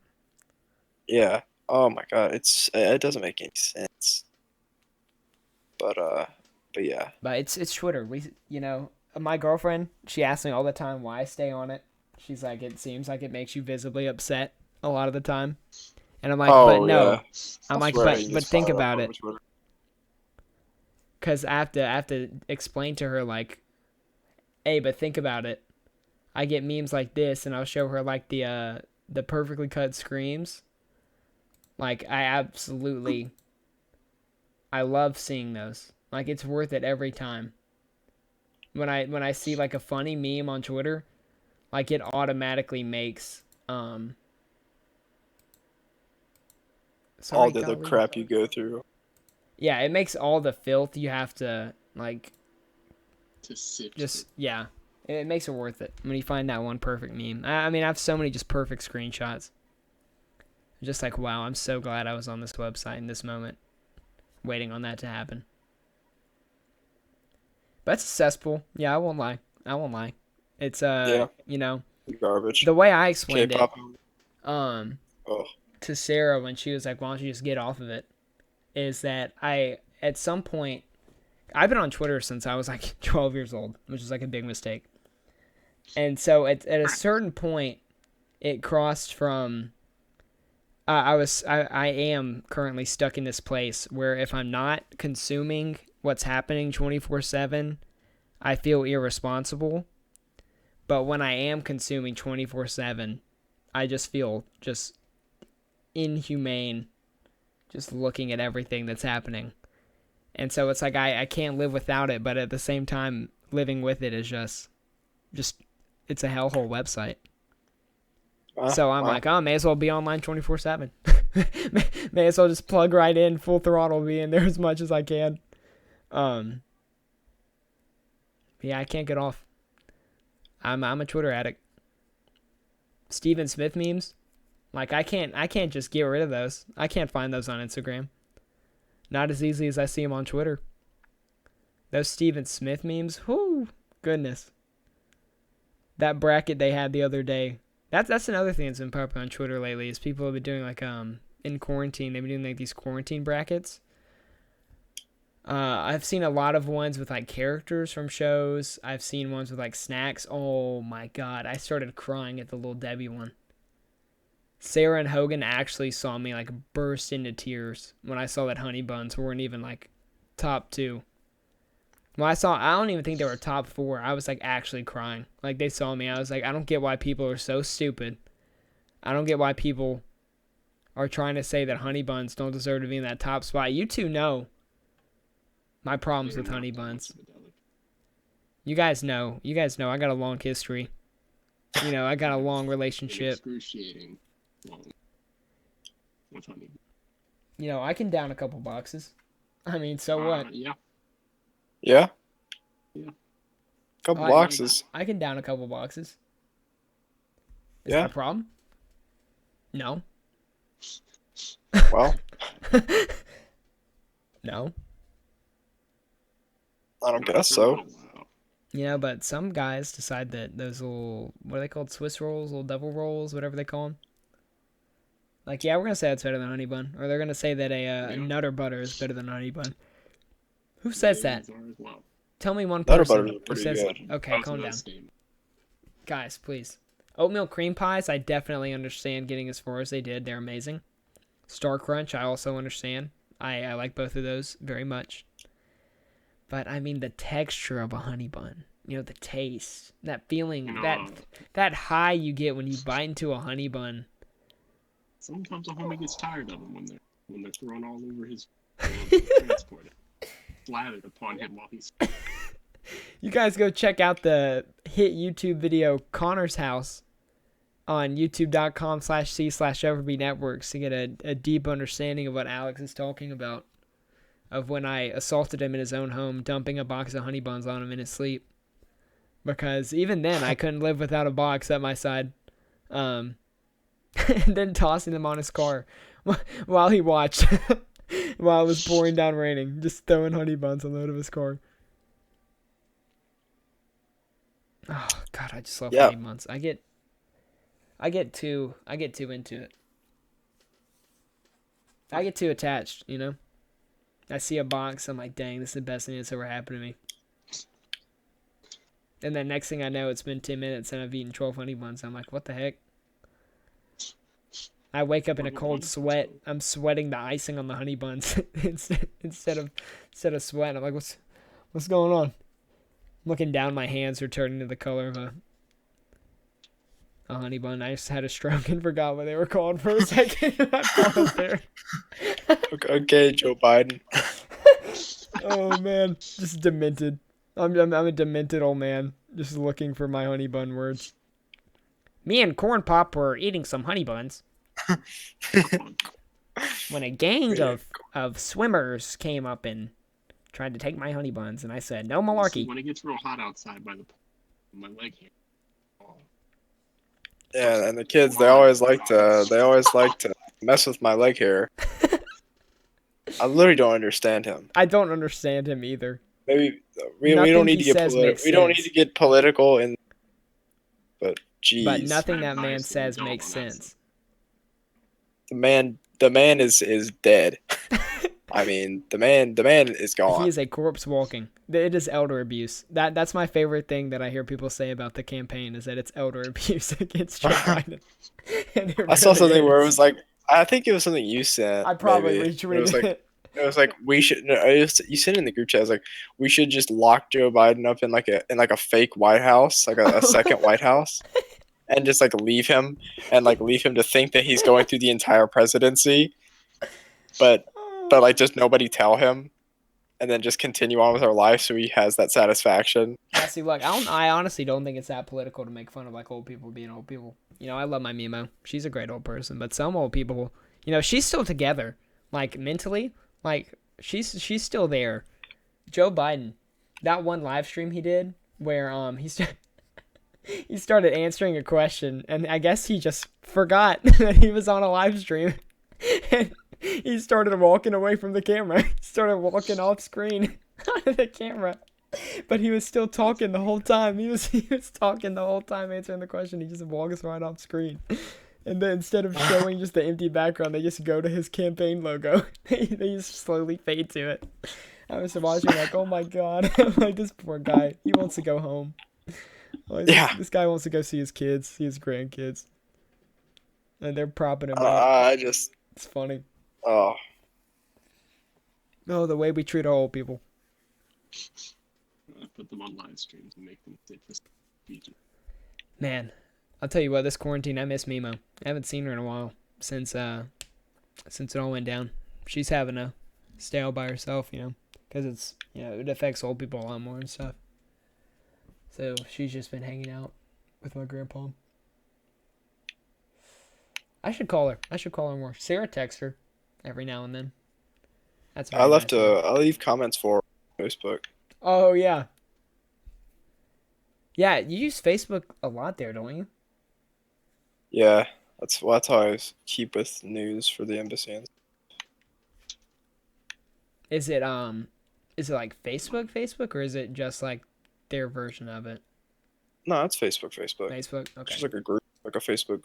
Yeah. Oh my god, it doesn't make any sense. But yeah. But it's Twitter. My girlfriend, she asks me all the time why I stay on it. She's like, it seems like it makes you visibly upset a lot of the time. And I'm like, but no. Yeah. I'm like, but think about it. Because I have to explain to her, like, hey, but think about it. I get memes like this, and I'll show her, like, the perfectly cut screams. Like, I absolutely I love seeing those. Like, it's worth it every time. When I see like a funny meme on Twitter, like it automatically makes All sorry, the other colleague. crap you go through. Yeah, it makes all the filth you have to like To sift just through. yeah. It makes it worth it when you find that one perfect meme. I mean, I have so many just perfect screenshots. Just like, wow, I'm so glad I was on this website in this moment, waiting on that to happen. But it's a cesspool. Yeah, I won't lie. I won't lie. It's Yeah. you know, Garbage. the way I explained K-pop. it, Oh. to Sarah when she was like, "Why don't you just get off of it?" Is that I at some point I've been on Twitter since I was like 12 years old, which is like a big mistake. And so at a certain point, it crossed from I am currently stuck in this place where if I'm not consuming what's happening 24/7, I feel irresponsible. But when I am consuming 24/7, I just feel just inhumane just looking at everything that's happening. And so it's like I can't live without it, but at the same time living with it is just it's a hellhole website. So I'm like, oh, may as well be online 24/7. May as well just plug right in, full throttle, be in there as much as I can. Yeah, I can't get off. I'm a Twitter addict. Steven Smith memes, like I can't just get rid of those. I can't find those on Instagram. Not as easily as I see them on Twitter. Those Steven Smith memes, whoo, goodness. That bracket they had the other day. That's another thing that's been popular on Twitter lately is people have been doing like in quarantine. They've been doing like these quarantine brackets. I've seen a lot of ones with like characters from shows. I've seen ones with like snacks. Oh my god, I started crying at the Little Debbie one. Sarah and Hogan actually saw me like burst into tears when I saw that honey buns weren't even like top 2. Well, I don't even think they were top 4. I was like actually crying. Like they saw me. I was like, I don't get why people are so stupid. I don't get why people are trying to say that honey buns don't deserve to be in that top spot. You two know my problems with honey buns. You guys know. I got a long history. You know, I got a long relationship. Excruciating long with honey. You know, I can down a couple boxes. I mean, so what? Yeah. Yeah? Yeah. Couple boxes. I can down a couple boxes. Is Yeah. that a problem? No. Well, No. I don't guess so. Wow. You know, but some guys decide that those little, what are they called? Swiss rolls, little devil rolls, whatever they call them. Like, yeah, we're going to say it's better than honey bun. Or they're going to say that a Nutter Butter is better than honey bun. Who says that? Well, Tell me one Nutter person Butters are who pretty says good. okay, calm down. Guys, please. Oatmeal cream pies, I definitely understand getting as far as they did. They're amazing. Star Crunch, I also understand. I like both of those very much. But, I mean, the texture of a honey bun. You know, the taste. That feeling. That high you get when you bite into a honey bun. Sometimes a homie gets tired of them when they're thrown all over his transport. Slathered upon him while he's... You guys go check out the hit YouTube video Connor's House on youtube.com/c/OverbyNetworks to get a deep understanding of what Alex is talking about. Of when I assaulted him in his own home, dumping a box of honey buns on him in his sleep. Because even then, I couldn't live without a box at my side. And then tossing them on his car while he watched. While it was pouring down raining. Just throwing honey buns on the hood of his car. Oh, God, I just love honey buns. I get too into it. I get too attached, you know? I see a box, I'm like, dang, this is the best thing that's ever happened to me. And then next thing I know, it's been 10 minutes and I've eaten 12 honey buns. I'm like, what the heck? I wake up in a cold sweat. I'm sweating the icing on the honey buns instead of sweating. I'm like, what's going on? I'm looking down, my hands are turning to the color of a honey bun. I just had a stroke and forgot what they were called for a second. I paused there. Okay, Joe Biden. Oh man, just demented. I'm a demented old man, just looking for my honey bun words. Me and Corn Pop were eating some honey buns when a gang of swimmers came up and tried to take my honey buns, and I said, no See, malarkey. when it gets real hot outside by the pool, my leg here. Oh, Yeah, and the kids they always like to mess with my leg hair. I literally don't understand him. I don't understand him either. Maybe we Nothing don't need he to get says makes we don't need sense. to get political but geez. But nothing that Bad man bias says in the makes dog on that sense. The man is dead. I mean, the man is gone. He is a corpse walking. It is elder abuse. That's my favorite thing that I hear people say about the campaign is that it's elder abuse against Joe Biden. And I saw really something where it is. was like, I think it was something you sent. I probably maybe. retweeted it. It was like we should. No, you sent it in the group chat. It was like we should just lock Joe Biden up in like a fake White House, like a second White House, and just like leave him to think that he's going through the entire presidency, but like just nobody tell him, and then just continue on with our life so he has that satisfaction. Yeah, see, look, I honestly don't think it's that political to make fun of like old people being old people. You know, I love my Mimo. She's a great old person, but some old people, you know, she's still together, like mentally, like she's still there. Joe Biden, that one live stream he did where he started answering a question, and I guess he just forgot that he was on a live stream, and he started walking away from the camera. He started walking off screen out of the camera. But he was still talking the whole time. He was talking the whole time answering the question. He just walks right off screen. And then instead of showing just the empty background, they just go to his campaign logo. They just slowly fade to it. I was watching like, oh my god. I'm like, this poor guy. He wants to go home. Like, Yeah. This guy wants to go see his kids, see his grandkids. And they're propping him up. It's funny. Oh. Oh, the way we treat our old people. Put them on live streams and make them sit for speeches. Man, I'll tell you what, this quarantine, I miss Mimo. I haven't seen her in a while since it all went down. She's having to stay all by herself, you know, because it's, you know, it affects old people a lot more and stuff. So she's just been hanging out with my grandpa. I should call her. I should call her more. Sarah texts her every now and then. That's I leave comments for Facebook. Oh yeah. Yeah, you use Facebook a lot there, don't you? Yeah, that's how I keep with news for the embassy. Is it like Facebook, or is it just like their version of it? No, it's Facebook. Facebook, okay. Just like a group, like a Facebook.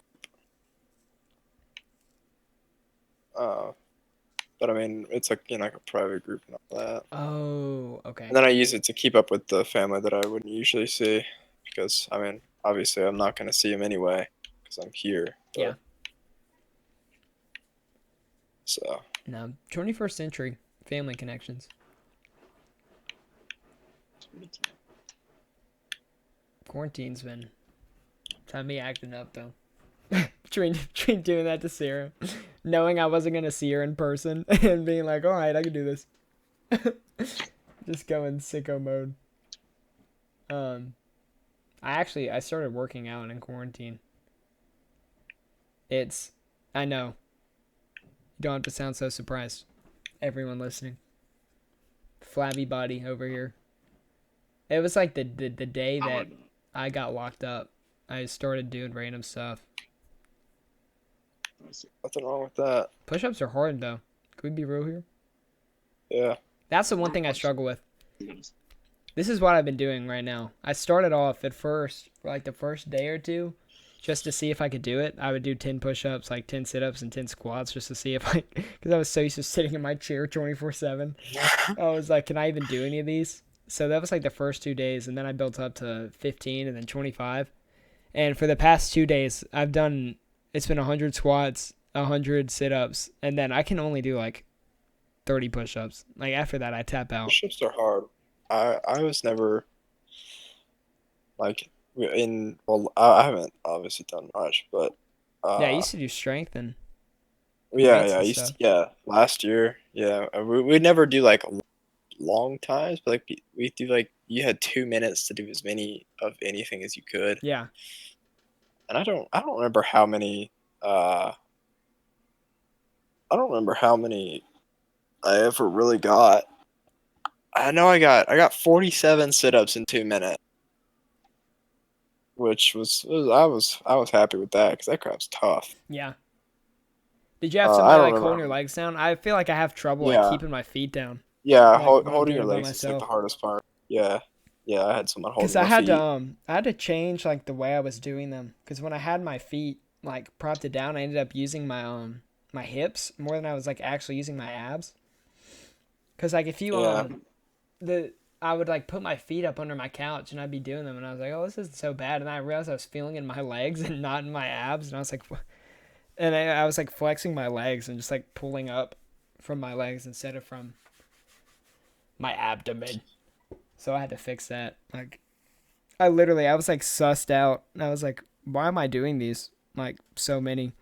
But I mean, it's like, you know, like a private group and all that. Oh, okay. And then I use it to keep up with the family that I wouldn't usually see, because I mean, obviously, I'm not gonna see them anyway because I'm here. But, Yeah. So. No, 21st century family connections. Quarantine's been time me acting up though. between doing that to Sarah, knowing I wasn't gonna see her in person, and being like, all right, I can do this. Just go in sicko mode. I started working out in quarantine. I know. You don't have to sound so surprised. Everyone listening. Flabby body over here. It was like the day that I got locked up. I started doing random stuff. Nothing wrong with that. Push-ups are hard though. Can we be real here? Yeah. That's the one thing I struggle with. This is what I've been doing right now. I started off at first, for like the first day or two, just to see if I could do it. I would do 10 push-ups, like 10 sit-ups and 10 squats just to see if because I was so used to sitting in my chair 24/7. I was like, can I even do any of these? So that was like the first 2 days, and then I built up to 15 and then 25. And for the past 2 days, it's been 100 squats, 100 sit-ups, and then I can only do like 30 push-ups. Like after that, I tap out. Push-ups are hard. I was never like I haven't obviously done much, but yeah, I used to do strength and last year, yeah, we'd never do like long times, but like we do like you had 2 minutes to do as many of anything as you could, Yeah. and I don't remember how many I don't remember how many I ever really got. I know I got 47 sit-ups in 2 minutes, which I was happy with that because that crap's tough. Yeah. Did you have I somebody don't like remember. holding your legs down? I feel like I have trouble like Yeah, keeping my feet down, yeah, like when I'm holding doing your it by legs is like the myself. hardest part. Yeah, yeah, I had someone Cause holding my feet. I had to change like the way I was doing them. Cause when I had my feet like propped it down, I ended up using my hips more than I was like actually using my abs. Cause like if you Yeah, the I would like put my feet up under my couch and I'd be doing them and I was like, oh, this isn't so bad. And I realized I was feeling it in my legs and not in my abs. And I was like, and I was like flexing my legs and just like pulling up from my legs instead of from my abdomen. So I had to fix that. Like I was like sussed out. And I was like, why am I doing these? Like so many.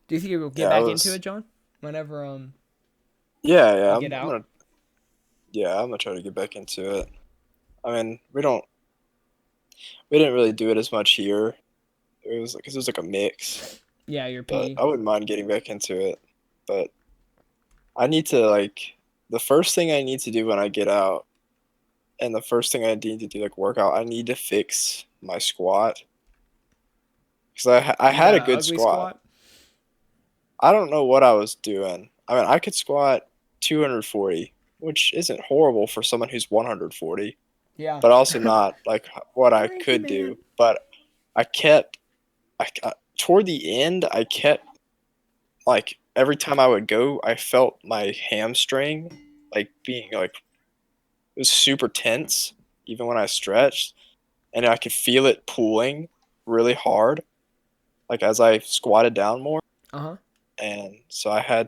Do you think you'll get yeah, back into it, John? Whenever yeah. you get I'm out? gonna I'm gonna try to get back into it. I mean, we didn't really do it as much here. It was because it was like a mix, Yeah, your but PE. I wouldn't mind getting back into it. But I need to like the first thing I need to do when I get out, and the first thing I need to do like workout, I need to fix my squat because I You had got a an good ugly squat. squat? I don't know what I was doing. I mean, I could squat 240, which isn't horrible for someone who's 140, Yeah. but also not like what I Cranky could man. do. But I kept, toward the end, I kept like every time I would go, I felt my hamstring like being like it was super tense, even when I stretched, and I could feel it pulling really hard, like as I squatted down more. Uh-huh. And so I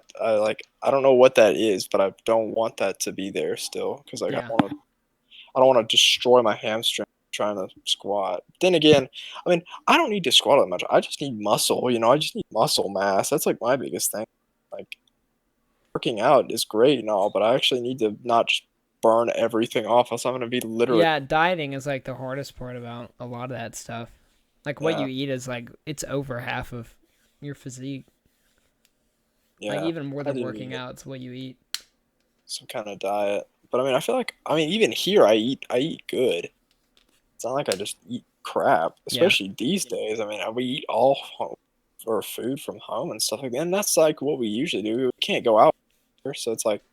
don't know what that is, but I don't want that to be there still because like Yeah. I don't want to destroy my hamstring trying to squat. Then again, I mean, I don't need to squat that much. I just need muscle, I just need muscle mass. That's like my biggest thing. Like working out is great and all, but I actually need to not just burn everything off, else I'm gonna be literally Yeah, dieting is like the hardest part about a lot of that stuff. Like what you yeah, eat is like it's over half of your physique. Like yeah. even more I than do working need out, it's what you eat. some kind of diet. But I mean, I feel like even here I eat good. It's not like I just eat crap, Yeah. especially these days. I mean, we eat all home or food from home and stuff like that. And that's like what we usually do. We can't go out here, so it's like.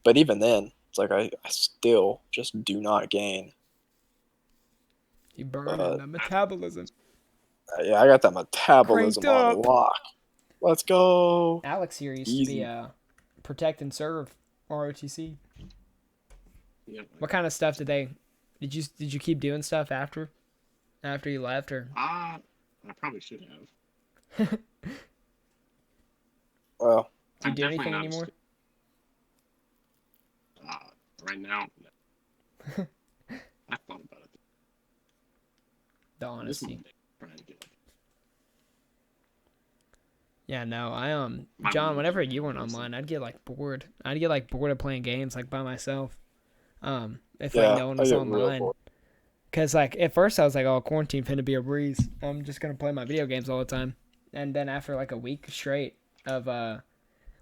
But even then, it's like I still just do not gain. You burn in But the metabolism. yeah, I got that Cranked metabolism on up. lock. Let's go. Alex here used to be Easy. protect and serve ROTC. Yeah. What kind of stuff did you keep doing stuff after you left or I probably should have. Well, do you I'm do definitely anything not anymore? right now. No. I thought about it. The This honesty. Monday, trying to get Yeah, no, my John, week whenever in you weren't person. online, I'd get like bored. I'd get like bored of playing games like by myself. If like yeah, no one I was get real online. bored. Cause like at first I was like, oh, quarantine finna be a breeze. I'm just gonna play my video games all the time. And then after like a week straight of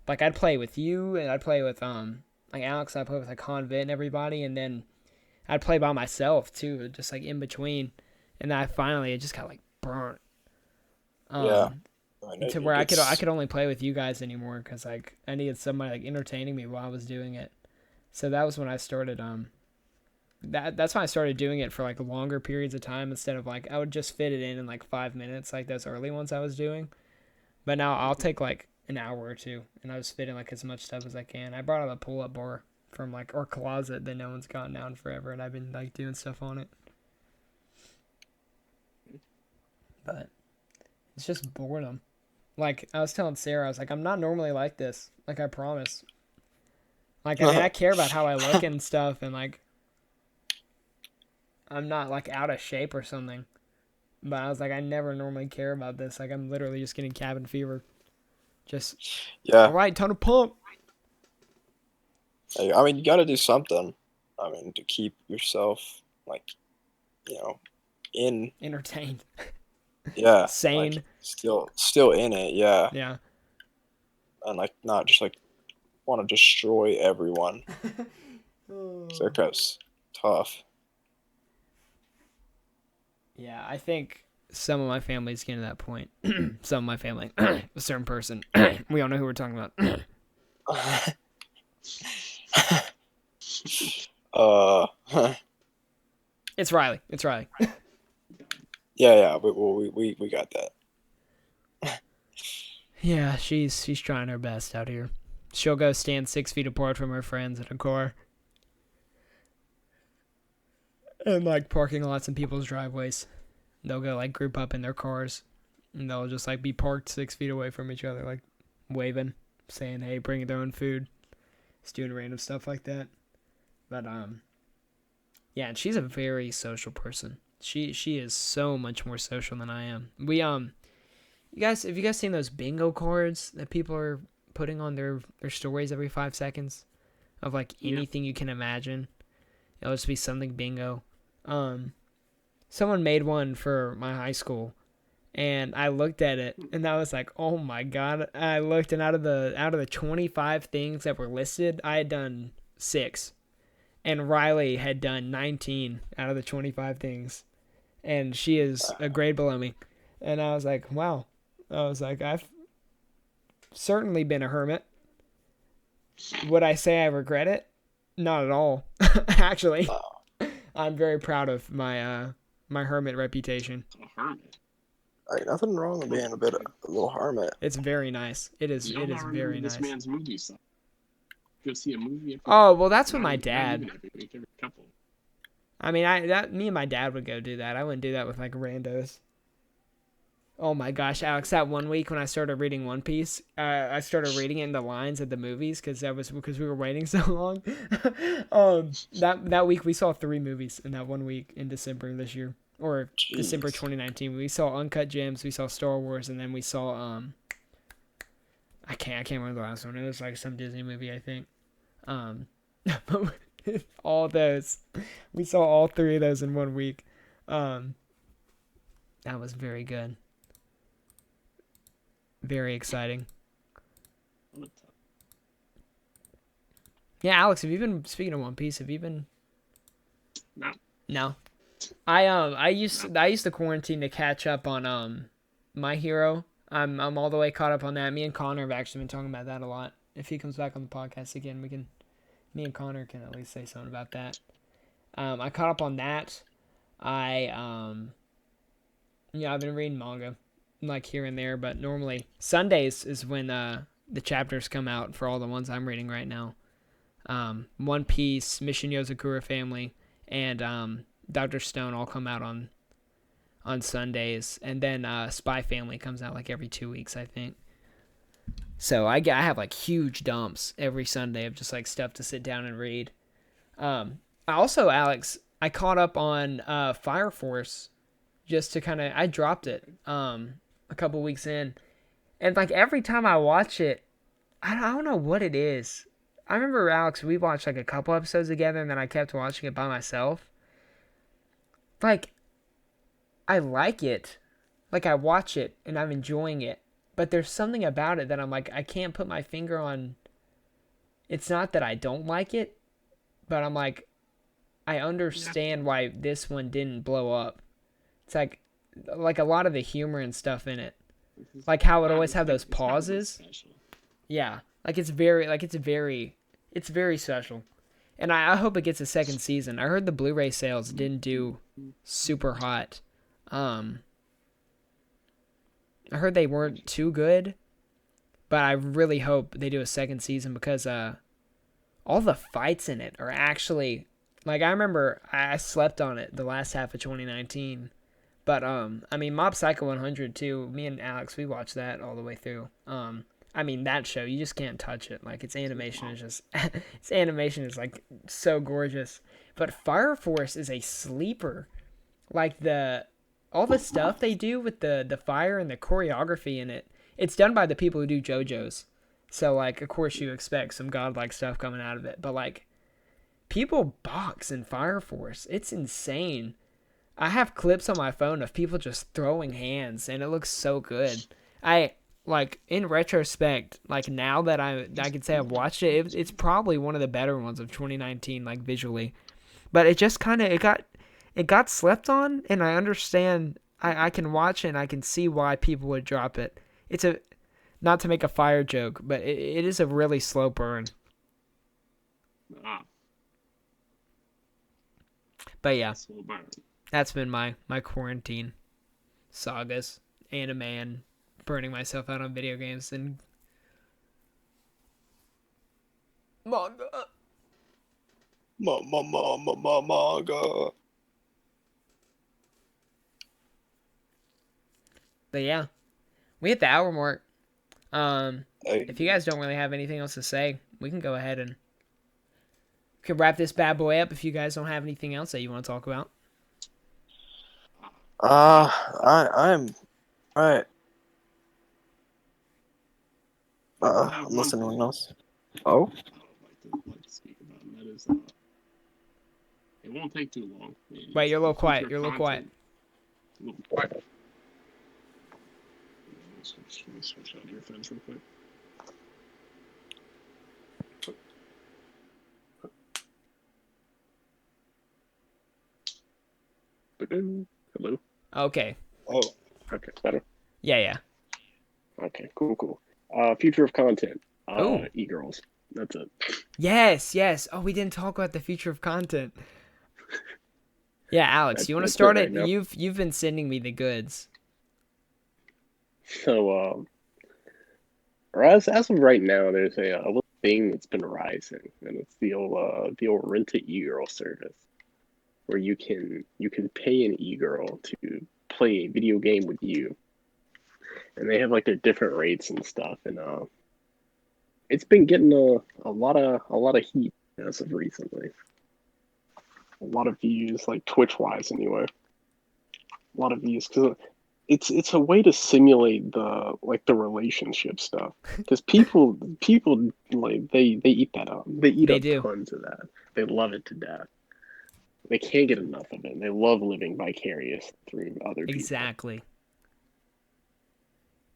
like I'd play with you and I'd play with like Alex and I'd play with like Convent and everybody and then I'd play by myself too, just like in between. And then it just got like burnt. Yeah. I mean, To it where I gets could only play with you guys anymore because like I needed somebody like entertaining me while I was doing it. So that was when I started that's when I started doing it for like longer periods of time instead of like I would just fit it in like 5 minutes like those early ones I was doing. But now I'll take like an hour or two and I just fit in like as much stuff as I can. I brought out a pull up bar from like our closet that no one's gotten down forever and I've been like doing stuff on it. But it's just boredom. Like I was telling Sarah, I was like, I'm not normally like this. Like I promise. Like I mean I care about how I look and stuff and like I'm not like out of shape or something. But I was like, I never normally care about this. Like I'm literally just getting cabin fever. Just yeah. all right, time to pump. I mean, you got to do something. I mean, to keep yourself like, in Entertained. yeah, Sane. like still in it, yeah, Yeah. and like not just like want to destroy everyone. So that's tough. Yeah, I think some of my family's getting to that point. Some of my family, a certain person. We all know who we're talking about. uh, It's Riley. It's Riley. yeah, we got that. Yeah, she's trying her best out here. She'll go stand 6 feet apart from her friends in a car. And like parking lots in people's driveways. They'll go like group up in their cars. And they'll just like be parked 6 feet away from each other, like waving, saying, hey, bring their own food. Just doing random stuff like that. But yeah, and she's a very social person. She is so much more social than I am. We have you guys seen those bingo cards that people are putting on their stories every 5 seconds of like anything you can imagine? It'll just be something bingo. Someone made one for my high school, and I looked at it and I was like, oh my god. I looked, and out of the 25 things that were listed, I had done 6. And Riley had done 19 out of the 25 things. And she is a grade below me. And I was like, wow. I was like, I've certainly been a hermit. Would I say I regret it? Not at all. Actually, I'm very proud of my my hermit reputation. A hermit. Like, nothing wrong with being a little hermit. It's very nice. It is very this nice. man's movie stuff. Go see a movie. Oh, well, that's with my Not dad. even every week, every couple. I mean, me and my dad would go do that. I wouldn't do that with like randos. Oh my gosh, Alex! That one week when I started reading One Piece, I started reading it in the lines at the movies because we were waiting so long. That week we saw 3 movies in that one week in December this year, or Jeez. December 2019. We saw Uncut Gems, we saw Star Wars, and then we saw I can't remember the last one. It was like some Disney movie, I think. All those, we saw all 3 of those in one week. That was very good. Very exciting. Yeah, Alex, have you been, speaking of One Piece, have you been? No. I used to quarantine to catch up on My Hero. I'm all the way caught up on that. Me and Connor have actually been talking about that a lot. If he comes back on the podcast again, me and Connor can at least say something about that. I caught up on that. I've been reading manga, like here and there, but normally Sundays is when the chapters come out for all the ones I'm reading right now. One Piece, Mission Yozakura Family, and Dr. Stone all come out on Sundays, and then Spy Family comes out like every 2 weeks, I think. So I have like huge dumps every Sunday of just like stuff to sit down and read. I also, Alex, I caught up on Fire Force just to kind of, I dropped it a couple weeks in, and like every time I watch it, I don't know what it is. I remember, Alex, we watched like a couple episodes together, and then I kept watching it by myself. Like, I like it. Like, I watch it, and I'm enjoying it. But there's something about it that I'm like, I can't put my finger on. It's not that I don't like it, but I'm like, I understand why this one didn't blow up. It's like a lot of the humor and stuff in it. Like how it always have those pauses. Yeah. Like it's very special. And I hope it gets a second season. I heard the Blu-ray sales didn't do super hot. I heard they weren't too good, but I really hope they do a second season because all the fights in it are actually, like, I remember I slept on it the last half of 2019. But I mean, Mob Psycho 100 too. Me and Alex, we watched that all the way through. I mean, that show, you just can't touch it. Like, its animation is just its animation is like so gorgeous. But Fire Force is a sleeper. Like all the stuff they do with the fire and the choreography in it. It's done by the people who do JoJo's. So, like, of course you expect some godlike stuff coming out of it. But, like, people box in Fire Force. It's insane. I have clips on my phone of people just throwing hands, and it looks so good. Like, in retrospect, like, now that I can say I've watched it, it's probably one of the better ones of 2019, like, visually. But it just kind of, it got slept on, and I understand, I can watch it, and I can see why people would drop it. It's not to make a fire joke, but it is a really slow burn. Ah, But yeah, slow burn. that's been my quarantine sagas, anime, and burning myself out on video games and manga. Manga. But yeah, we hit the hour mark. Hey, If you guys don't really have anything else to say, we can go ahead and could wrap this bad boy up if you guys don't have anything else that you want to talk about. I'm right. I have I'm listening to one anyone else. Oh, I would like to speak about, and that is it won't take too long. Wait, you're a little Future quiet. You're a little quiet. content. A little quiet. Let me switch out earphones real quick. Hello. Okay. oh, Okay, better. Yeah. Okay, cool. Future of content. Ooh. E-girls. That's it. Yes. Oh, we didn't talk about the future of content. Yeah, Alex, you want to That's start it it? right now. You've been sending me the goods. So, or as of right now, there's a little thing that's been rising, and it's the old rent a e-girl service, where you can pay an e-girl to play a video game with you, and they have like their different rates and stuff, and it's been getting a lot of heat as of recently. A lot of views, like Twitch wise, anyway. A lot of views because it's a way to simulate the relationship stuff because people like they eat that up. They eat They up do. tons of that. They love it to death. They can't get enough of it. They love living vicarious through other people. Exactly.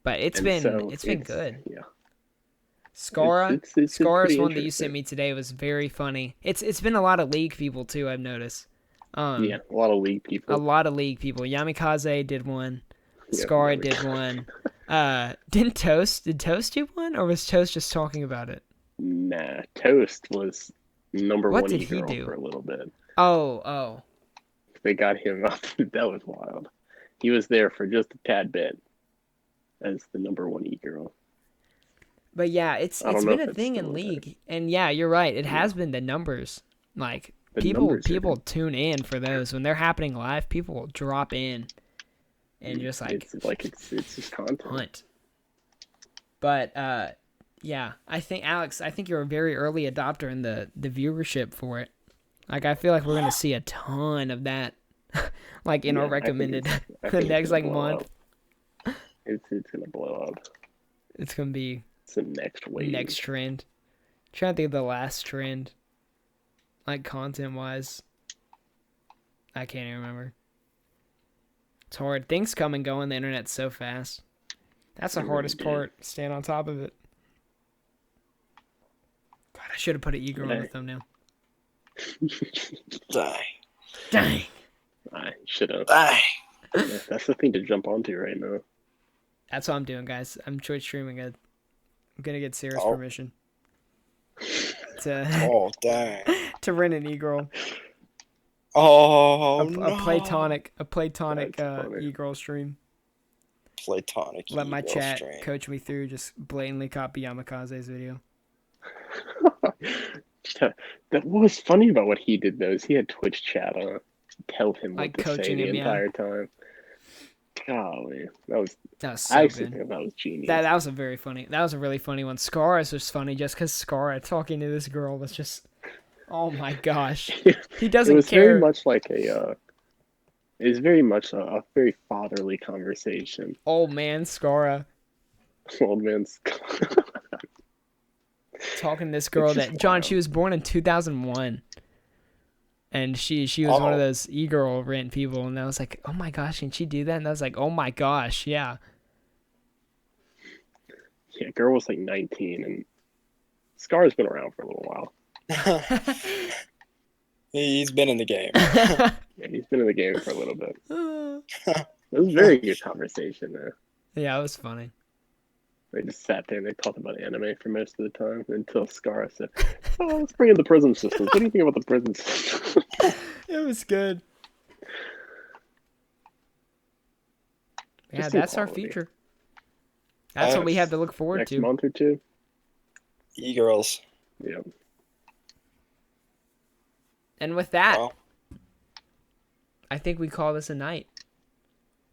But it's And been so it's been good. Yeah. Skara, It's Skara's pretty one that you sent interesting. me today was very funny. It's been a lot of league people too, I've noticed. Yeah, a lot of league A people. lot of league people. Yamikaze did one. Yeah, Skara Yamikaze. did one. Did Toast do one, or was Toast just talking about it? Nah, Toast was number What one did he e-girl do? for a little bit. Oh. They got him up. That was wild. He was there for just a tad bit as the number one e-girl. But yeah, it's I don't know been if a it's thing in still there. league, and yeah, you're right. It has Yeah. been the numbers. Like The people numbers are- tune in for those when they're happening live. People will drop in and just like it's just content. hunt. But yeah, I think Alex, you're a very early adopter in the viewership for it. Like I feel like we're gonna see a ton of that, like in Yeah, our I think recommended it's- I the think next it's like gonna blow month. up. It's gonna blow up. It's gonna be It's the next wave. next trend. Trying to think of the last trend, like content wise. I can't even remember. It's hard. Things come and go on the internet so fast. That's the It hardest really part. Staying on top of it. God, I should have put an e-girl on the Hey. thumbnail. dang. Dang. I should have. Dang. That's the thing to jump onto right now. That's what I'm doing, guys. I'm Twitch streaming it. I'm gonna get Sarah's Oh. permission to Oh, dang. to rent an e-girl. Oh, A no. platonic That's funny. e-girl stream. Platonic. Let my e-girl chat stream. coach me through. Just blatantly copy Yamikaze's video. What was funny about what he did though is he had Twitch chat on, tell him Like what to say coaching the him, yeah. entire time. Golly, that was That was so I actually good. think that was genius. That was a very funny. That was a really funny one. Skara's was funny just because Skara talking to this girl was just. Oh my gosh. He doesn't it was care. very much like a. It was very much a very fatherly conversation. Old man Skara. Old man's. talking to this girl just that John. wild. She was born in 2001. And she was one of those e-girl rent people, and I was like, oh my gosh, can she do that? And I was like, oh my gosh, yeah. Yeah, girl was like 19, and Scar's been around for a little while. He's been in the game. Yeah, he's been in the game for a little bit. It was a very good conversation, though. Yeah, it was funny. They just sat there and they talked about anime for most of the time until Scar said, "Oh, let's bring in the prison systems. What do you think about the prison system?" It was good. Yeah, Just that's our equality. future. That's what we have to look forward Next to. month or two. E-girls. Yeah. And with that, Well, I think we call this a night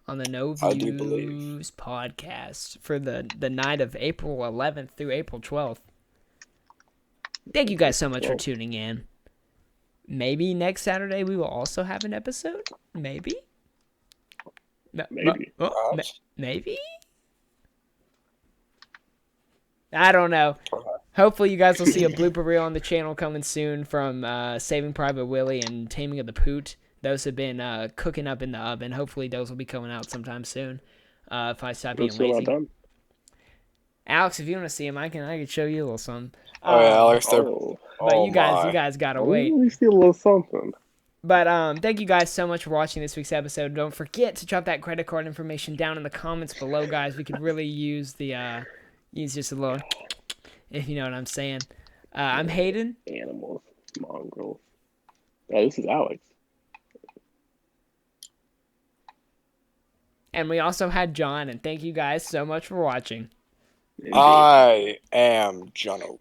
on the No I do Views podcast for the night of April 11th through April 12th. Thank you guys so much for tuning in. Maybe next Saturday we will also have an episode. Maybe. Maybe. perhaps. Maybe. I don't know. Perhaps. Hopefully you guys will see a blooper reel on the channel coming soon from Saving Private Willie and Taming of the Poot. Those have been cooking up in the oven. Hopefully those will be coming out sometime soon. If I stop being Those still not lazy. done. Alex, if you want to see them, I can show you a little something. Oh yeah, Alex. But you guys gotta wait. At least see a little something. But thank you guys so much for watching this week's episode. Don't forget to drop that credit card information down in the comments below, guys. We could really use the use just a little, if you know what I'm saying. I'm Haeden. Animals, mongrels. Oh, this is Alex. And we also had John, and thank you guys so much for watching. Indeed. I am Jono.